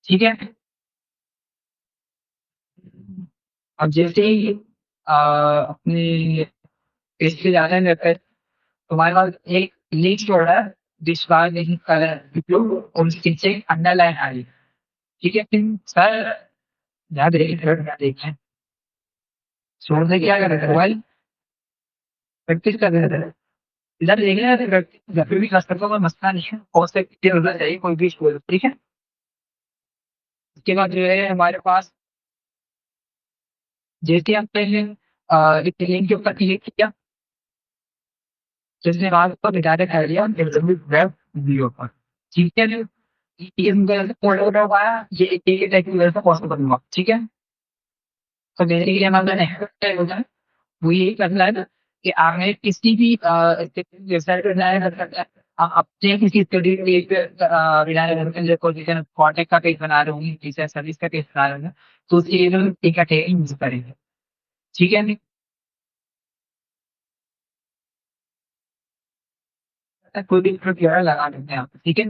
ठीक है, अब जैसे ही अपने पेज पे जाने में पे तुम्हारे पास एक लिंक छोड़ रहा है, डिस्कार्ड लिंक कलर और उसके नीचे अंडरलाइन आ रही है। ठीक है, फिर सर याद देखें छोड़ से क्या कर रहे थे, मोबाइल प्रैक्टिस कर रहे थे, इधर देख रहे थे प्रैक्टिस घर पे भी कर सकता कोई मसला नहीं है, और से होना चाहिए कोई भी स्कूल। ठीक है, उसके बाद जो है हमारे पास जैसे हम पहले एक लिंक के ऊपर क्लिक किया, जिसने बाद को डायरेक्ट कर दिया वेब वीडियो पर। ठीक है, ये पॉइंट आउट आया, ये एक टेक्निकल से पॉसिबल हुआ। ठीक है, तो बेसिकली हमारा नेक्स्ट होगा वो यही करना है ना कि आपने किसी भी वेबसाइट पर रिलाय कर सकता है, अपने किसी स्टडी पेज पे रिलाय कर सकते हैं, जैसे किसी कॉन्टेक्ट का पेज बना रहे होंगे, किसी सर्विस का पेज बना रहे होंगे, तो उसके लिए हम एक टैग यूज करेंगे। ठीक है, कोई भी प्रोक्योर लगा देते हैं आप। ठीक है,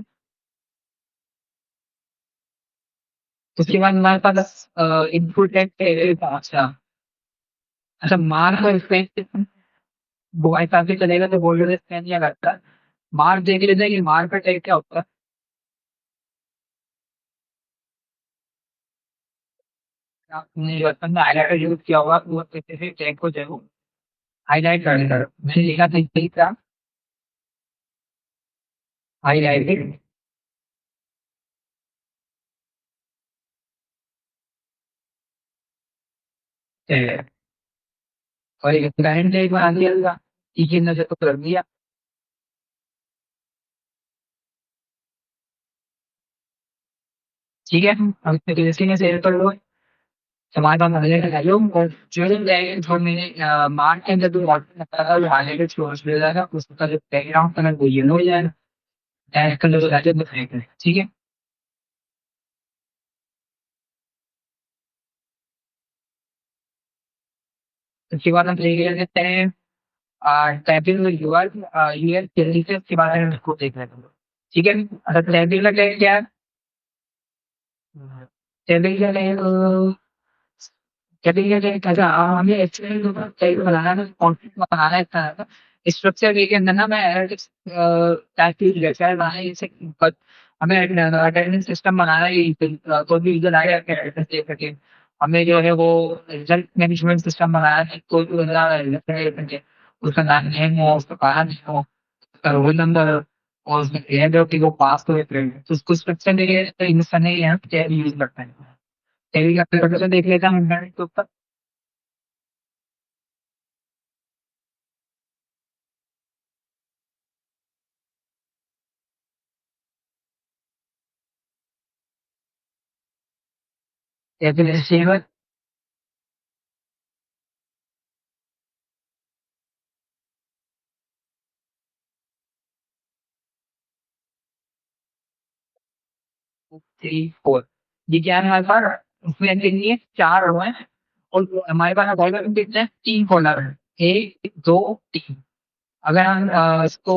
उसके बाद हमारे पास इनपुट टैग। अच्छा, अच्छा मार्क और स्पेस वो हिसाब से चलेगा, तो बोल्ड स्कैन या करता मार्क देख लेते हैं कि मार्क का टैग क्या होता है। आपने बचपन में हाईलाइटर यूज किया होगा, वो स्पेसिफिक टैग को जरूर हाईलाइट कर देता हूँ। मैंने लिखा था सही था, हाईलाइटेड है। और एक करंट एक बना दिया, ठीक है नजर तो कर दिया। ठीक है, अब इसी में सेव कर लो। हमारे पास हाईलाइट लगा लो, और जो जो टैग जो मैंने मार्क के अंदर जो वाटर लगता था वो हाईलाइटेड छोड़ दे जाएगा, उसका जो बैकग्राउंड कलर वो येलो हो जाएगा। टैग कलर जो रहते हैं वो फेंक दें, ठीक है। उसके बाद हम देख लेते हैं टैपिंग यूआर यूएल सर्विसेज के बारे में इसको देख लेते हैं। ठीक है, अच्छा टैपिंग का टैग क्या है? टैपिंग का टैग कभी कभी ऐसा हमें एक्चुअली टाइप बनाना था, कॉन्फ्लिक्ट बनाना है इस तरह का स्ट्रक्चर के अंदर ना। मैं एनालिटिक्स टाइप की वेबसाइट बनाई जैसे, बट हमें अटेंडेंस सिस्टम बनाना है कोई भी यूजर आए अटेंडेंस देख सके। हमें जो है वो रिजल्ट मैनेजमेंट सिस्टम बनाना है, कोई भी बंदा रिजल्ट देख सके, उसका नाम नेम हो, उसका कहा नहीं हो, उसका रोल नंबर, और उसमें क्लियर हो कि वो पास तो है, तो उसको स्ट्रक्चर देके यूज करने के लिए हम टैब यूज करते हैं। टेबल का प्रोडक्शन देख लेता हूँ इंटरनेट के ऊपर। टेबल रिसीवर 3 4, ये क्या है हमारे पास? उसमें कितनी है? 4 रो है, और हमारे पास कॉलम कितने हैं? 3 कॉलम है, 1 2 3। अगर हम इसको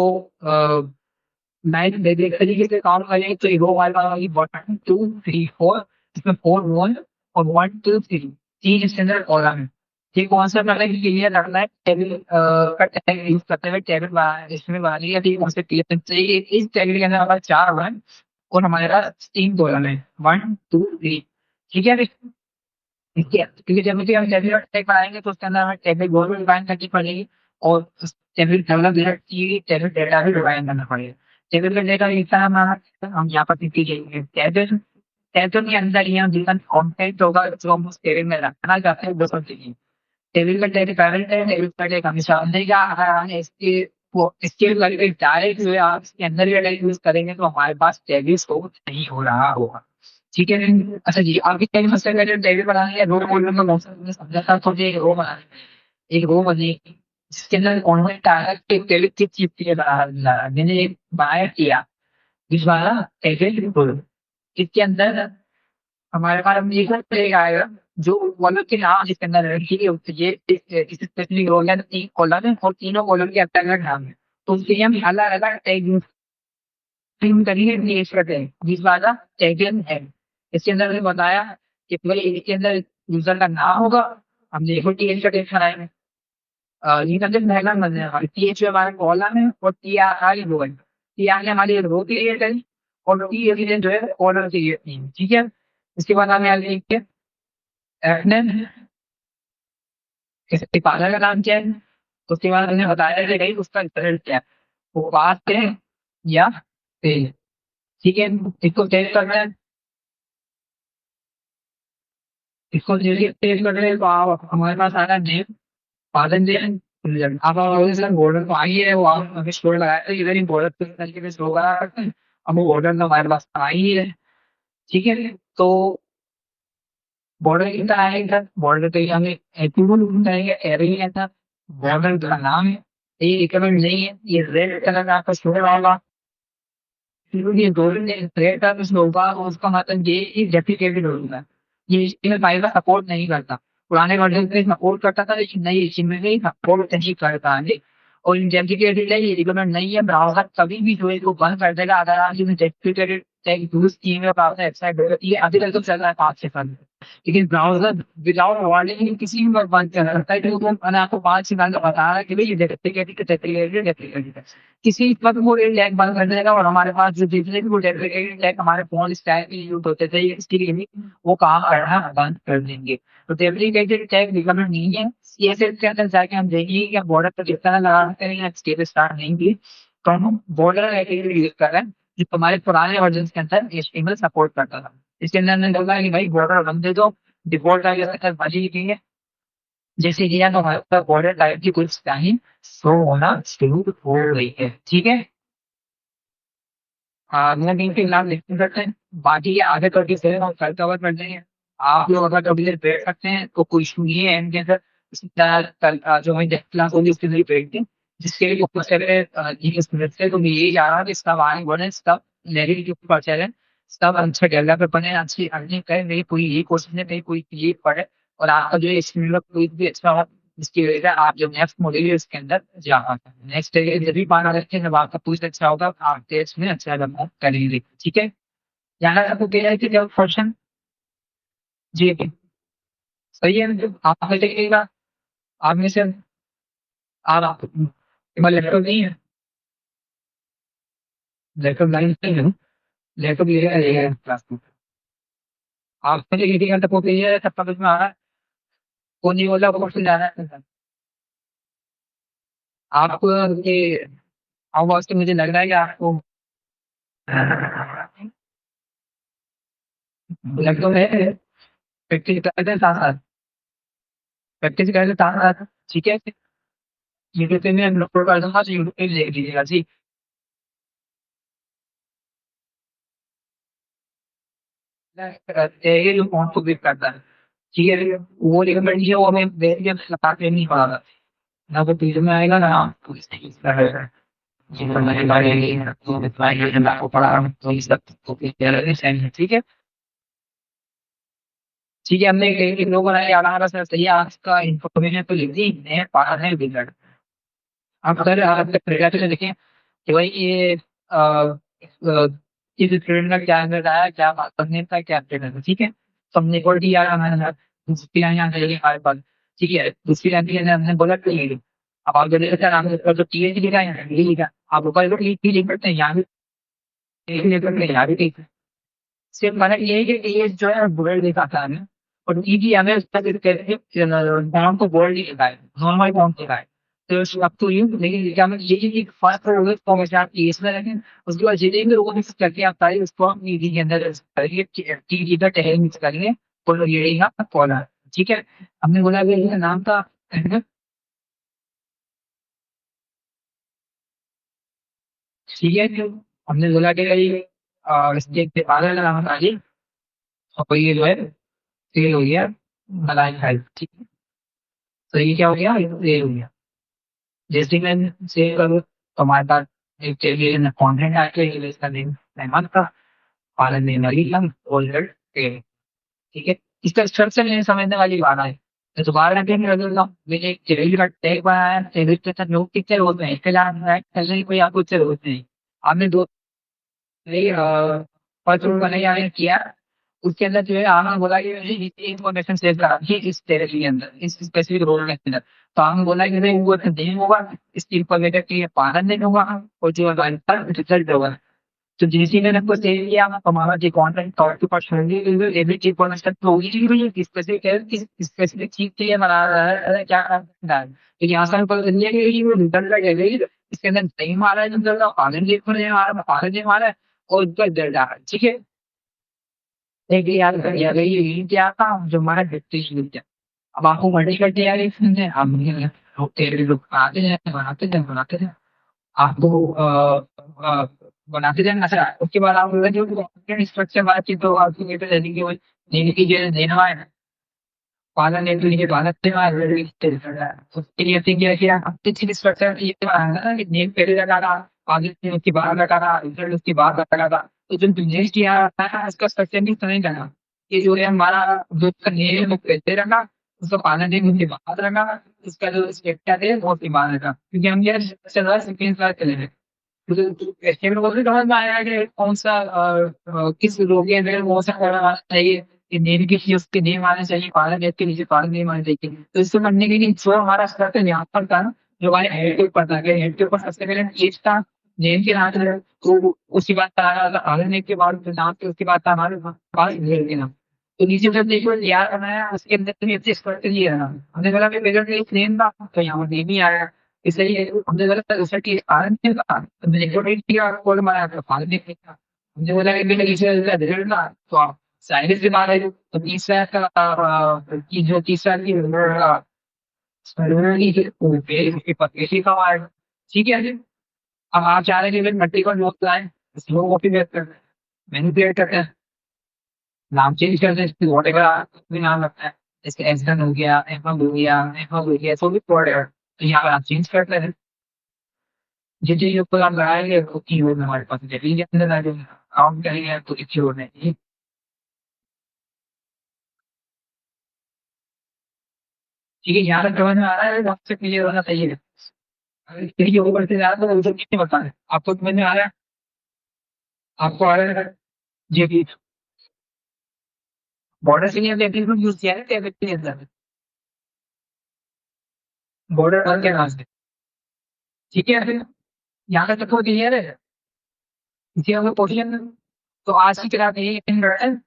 नाइन एक तरीके से काउंट करें तो रो हमारे पास होगी 1 2 3 4, इसमें 4 1 और 1 2 3, तीन इसके अंदर कॉलम है। ये कॉन्सेप्ट अलग ही क्लियर रखना है, टेबल का टैग यूज करते हुए टेबल बना इसमें बना लिया, ठीक है, क्लियर चाहिए। इस टेबल के अंदर हमारे 4 वन और हमारे पास 3 कॉलम है, 1 2 3। ठीक है, ठीक है, क्योंकि जब भी हम टेबल टैग बनाएंगे तो उसके अंदर हमें टेबल गोल भी डिफाइन करनी पड़ेगी, और उस टेबल टेबल की टेबल डेटा भी डिफाइन करना पड़ेगा। टेबल का डेटा लिखता है हमारा, हम यहाँ पर लिख लीजिए टेबल। टेबल के अंदर ही हम जितना कॉन्टेंट होगा जो हम उस टेबल में रखना चाहते हैं वो सब लिखिए। टेबल का डेटा पैरेंट है, टेबल का डेटा हमेशा देगा। अगर हमने इसके वो इसके करके डायरेक्ट जो है आप इसके अंदर ही डेटा यूज करेंगे तो हमारे पास टेबल को नहीं हो रहा होगा। ठीक है, अच्छा जी, आपकी टेबल सबसे पहले टेबल बनाने है, रो कॉलम का कॉन्सेप्ट मैंने समझा था, तो ये एक रो बनानी है, एक रो बनेगी जिसके अंदर कॉन्टेंट आएगा कि टेबल किस चीज के लिए बना। मैंने एक बनाया किया जिस वाला टेबल, इसके अंदर हमारे पास अब एक प्लेग आएगा जो कॉलम के नाम जिसके अंदर है, ठीक है, ये इस स्पेसिफिक रोल है, 3 कॉलम है और तीनों कॉलम के अलग अलग नाम है, तो उसके लिए हम अलग अलग टैग यूज करेंगे क्रिएट करते हैं। जिस वाला टैगन है इसके अंदर मैंने बताया कि पहले इसके अंदर यूजर का नाम होगा, हम देखो टीएच का टैग बनाएंगे। ये सबसे पहला मतलब हमारे टीएच हमारा कॉलम है और टी आर आई रो है, टी आर ने हमारी रो क्रिएट करी और टी एलिमेंट जो है कॉलम क्रिएट की, ठीक है। इसके बाद हमें आगे देखिए एफनेम किसी पार्लर का नाम क्या है, तो उसके बाद हमने बताया कि भाई उसका रिजल्ट क्या है, वो पास है या फेल। ठीक है, इसको टेस्ट करना है, इसको टेस्ट करने तो आप हमारे पास आ रहा है नेम, फादर नेम, रिजल्ट। आप सर बॉर्डर तो आई है, वो आप हमें स्टोर लगाया था इधर ही बॉर्डर तरीके से स्टोर करा करते हैं, अब वो बॉर्डर तो हमारे पास आ ही है। ठीक है, तो बॉर्डर कितना आएगा? बॉर्डर तो हमें एट्रीब्यूट करेंगे, एरे है था, बॉर्डर का नाम है, ये रिकमेंड नहीं है, ये रेड कलर का आपका शो होगा, ये गोल्डन रेड का कुछ होगा, और उसका मतलब ये डेप्लीकेटेड होगा, ये HTML5 का सपोर्ट नहीं करता। पुराने वर्जन में सपोर्ट करता था लेकिन नई HTML में सपोर्ट नहीं करता है, और डेप्लीकेटेड है, ये रिकमेंड नहीं है। ब्राउजर कभी भी जो है इसको बंद कर देगा अगर आप डेप्लीकेटेड टैग यूज किए हुए आपने वेबसाइट हो जाती है। अभी तक तो चल रहा है 5 6 साल, लेकिन ब्राउजर विदाउट वार्निंग किसी भी वक्त बंद कर सकता है, क्योंकि मैंने आपको 5 6 साल का बता रहा है कि भाई ये डेप्लीकेटेड किसी वक्त वो टैग बंद कर देगा, और हमारे पास जो जितने भी वो डेप्लीकेटेड टैग हमारे फोन स्टैक में यूज होते थे इसके लिए वो काम करना बंद कर देंगे। तो डेप्लीकेटेड टैग रिकमेंड नहीं है, सीएसएस के अंदर जाके हम देखेंगे कि बॉर्डर पर किस तरह लगा सकते हैं या स्टेप स्टार्ट नहीं की, तो हम बॉर्डर कैटेगरी यूज कर रहे हैं जो हमारे पुराने वर्जन के अंदर एचटीएमएल सपोर्ट करता था। इसके अंदर हमने बोला कि भाई बॉर्डर बन दे दो, डिफॉल्ट टाइप बनी गई है, जैसे कि तो हमारे पास बॉर्डर टाइप की कुछ स्टाइल शो होना शुरू हो गई है। ठीक है, मैं कहीं फिर नाम लिख सकते हैं, बाकी ये आगे करके फिर हम कल कवर कर देंगे। आप लोग अगर कभी देर बैठ सकते हैं तो कोई इशू नहीं है इनके अंदर। इसी तरह कल जो हमारी नेक्स्ट क्लास होगी उसके जरिए बैठ दें, जिसके लिए ऊपर से ये स्टूडेंट से तो मैं यही जा रहा हूँ कि सब आगे बढ़े, सब लेवल के ऊपर चले, सब अच्छे डेवलपर बने, अच्छी अर्निंग करें। मेरी पूरी यही कोशिश है, मेरी पूरी ये पढ़े और आपका जो है कोई भी अच्छा हो, जिसकी वजह से आप जो नेक्स्ट मॉड्यूल है उसके अंदर जा पाते हैं। नेक्स्ट जब भी पाना रखें, जब आपका पूछ अच्छा होगा आप टेस्ट में अच्छा डेवलप करेंगे। ठीक है, यहाँ आपको क्या है कि जब क्वेश्चन जी सही है, आप देखिएगा आप में से आप लैपटॉप नहीं है, लैपटॉप लाइन नहीं है, लैपटॉप लेगा क्लास में आप मुझे किसी घंटे को चाहिए तब तक में आ रहा है, कौन नहीं बोला क्वेश्चन जाना है आपको ये आवाज तो मुझे लग रहा है कि आपको लैपटॉप है, प्रैक्टिस करते हैं साथ साथ, प्रैक्टिस करते साथ साथ। ठीक है, यूट्यूब पे मैं अपलोड कर दूंगा तो यूट्यूब पे देख लीजिएगा जी। ये जो कौन को क्लिक करता है, ठीक है, वो रिकमेंड है, वो हमें वेब के लगा के नहीं पड़ा था ना, वो पेज में आएगा ना आपको इस चीज का है। ये तो मैं तो मैं आपको पढ़ा रहा हूँ तो इस सब को ठीक है। ठीक है, हमने एक लोगों ने आधार से सही आपका इन्फॉर्मेशन तो लिख दी, मैं पढ़ा है बिगड़। अब सर आप प्रेजेंटेशन देखें कि भाई ये इस स्टूडेंट का क्या कर रहा है, क्या बात करने का क्या करना है। ठीक है, तो हमने बोल दिया हमारे दूसरी लाइन आ जाएगी हमारे पास। ठीक है, दूसरी लाइन के अंदर हमने बोला कि अब आप जल्दी से नाम जो टी एच लिखा है ये लिखा, आप ऊपर लिख सकते हैं, यहाँ भी लिख सकते हैं, यहाँ भी लिख सकते हैं। सिर्फ मतलब ये है कि टी जो है वर्ड दिखाता है हमें, और ई की हमें उसका कहते हैं फॉर्म को वर्ड लिखा है, नॉर्मल फॉर्म लिखा है। तो अप टू यू, लेकिन क्या मैं ये एक फास्ट फॉर्म में आप टीएस में रखें, उसके बाद जितने भी लोगों मिक्स करके आप सारी उसको आप ईडी के अंदर करेंगे, टी जी का टहल मिक्स करेंगे तो ये रहेगा कॉलर। ठीक है, हमने बोला कि इसका नाम था, ठीक है, हमने बोला कि भाई स्टेट पे पागल का नाम था जी, और ये जो है फेल हो गया मलाई खाई। ठीक है, तो ये क्या हो गया, ये फेल हो गया। जैसे मैं सेव करूँ तो हमारे पास एक टेलीविजन कंटेंट आके इसका नेम मेहमान का पालन ने मरीलम ओल्डर के। ठीक है, इसका स्ट्रक्चर नहीं समझने वाली बात है। तो दोबारा देख रहे हो मैंने एक टेबल का टैग बनाया, टेबल के साथ लोग कितने रोज में इसके अलावा ऐसे ही कोई आपको उससे रोज नहीं, आपने दो नहीं फर्स्ट रूल का नहीं आपने किया, उसके अंदर जो है आपने बोला कि मुझे ये इन्फॉर्मेशन सेव करा है इस टेरिटरी के अंदर, इस स्पेसिफिक रोल के अंदर। तो हमने बोला कि नहीं वो नहीं होगा, इस इन्फॉर्मेशन के लिए पालन नहीं होगा, और जो रिजल्ट होगा। तो जैसे ही मैंने आपको सेव किया हमारा जो कॉन्टेंट टॉप के पास होंगे एवरी चीज इन्फॉर्मेशन तो होगी कि भाई स्पेसिफिक है, किस स्पेसिफिक चीज के लिए बना रहा है, क्या करना है। तो यहाँ से हमें पता चल गया कि ये वो रिजल्ट का है, इसके अंदर नहीं मारा है, रिजल्ट का पालन नहीं मारा, पालन नहीं मारा है, और उसका रिजल्ट आ रहा है। ठीक है, एक याद कर लिया गई ये क्या था जो हमारा डिस्ट्रिक्ट लिखा। अब आपको वर्टिकल तैयारी करने हम लोग तेरे लोग बनाते हैं आपको बनाते जाएंगे। अच्छा, उसके बाद आप जो स्ट्रक्चर बातचीत तो आपकी ये तो जानी कि नींद की जो देना है पालन ने तो ये बालक से उसके लिए ऐसे किया कि आप पिछली स्ट्रक्चर ये बनाना ना कि नींद पहले लगा था, आगे से उसकी बाहर लगा था, रिजल्ट उसकी बाहर लगा था। तो जो नेक्स्ट ईयर आता है उसका स्ट्रक्चर नहीं समझ लगा, ये जो है हमारा जो उसका नेम वो पहले रखा, उसका पालन ने उसके बाद रखा, उसका जो स्ट्रक्चर है वो उसके बाद रखा, क्योंकि हम यार चल रहा है सेकेंड क्लास चले ऐसे में बोलते समझ में आया कि कौन सा किस रोग के अंदर कौन सा खाना आना चाहिए, कि नेम की चीज उसके नेम आने चाहिए, पालन नेम के नीचे पालन नेम आने चाहिए। तो इसको करने के लिए जो हमारा स्ट्रक्चर यहाँ पर था, जो हमारे हेड के ऊपर था, हेड के ऊपर सबसे पहले एज था, नेम के नाम से तो उसके बाद था पालन नेम के बाद नाम के, उसके बाद था हमारे पास के नाम। तो नीचे जब देखो यार बनाया उसके अंदर तो ये एक्सपर्ट लिए है ना हमने बोला कि मेरे लिए सेम था तो यहाँ पर नहीं आया इसलिए हमने बोला उसका टेस्ट आ नहीं था तो मैंने को नहीं किया कॉल मारा तो फाल नहीं किया हमने बोला कि मेरे इसे रिजल्ट ना तो आप साइंस भी मारा तो तीसरा का की जो तीसरा की सर्वरली पत्नी का मार ठीक है अब आप चाह रहे हैं कि मट्टी को नोट लाएं स्लो कॉपी करते हैं मैनिपुलेट करते हैं नाम चेंज कर दें इसकी वॉटेगा भी नाम रखता है इसका एसडन हो गया एफएम हो गया तो भी कोड है तो यहाँ पर आप चेंज करते हैं जिन चीजों पर आप लगाएंगे तो कीवर्ड हमारे पास जटिल के अंदर आ जाएगा काउंट करेंगे तो एक कीवर्ड नहीं ठीक है यहाँ तक समझ में आ रहा है आपसे क्लियर होना चाहिए अगर कहीं ऊपर से जा रहा है तो उसे नहीं बता रहे आपको समझ में आ रहा है आपको आ रहा है जी जी बॉर्डर से नहीं यूज किया है टेबल के अंदर बॉर्डर के नाम से ठीक है फिर यहाँ तक तो क्लियर है इसी अगर पोजीशन तो आज की क्लास यही एंड करते हैं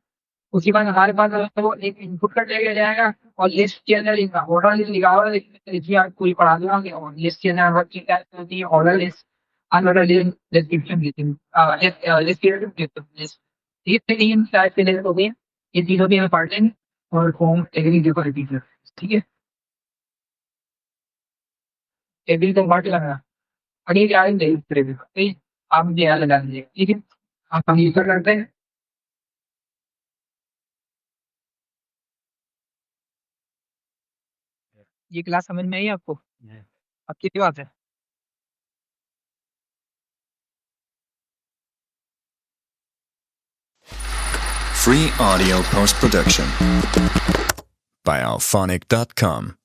उसके बाद हमारे पास वो एक इनपुट का टैग आ जाएगा और लिस्ट के अंदर लिखा ऑर्डर लिस्ट लिखा होगा इसमें आप पूरी पढ़ा दूंगा कि और लिस्ट के अंदर वर्क की क्या होती है order list unordered list description list ये तीन टाइप के लिस्ट होती है ये तीनों भी हमें पढ़ लेंगे और फॉर्म एग्री देखो रिपीट ठीक है एग्री तो पार्ट लगा अगली क्लास में ठीक आप मुझे याद लगा दीजिएगा ठीक है आप हम यूजर करते हैं ये क्लास समझ में आई आपको अब कितनी बात है Free audio post production by alphonic.com.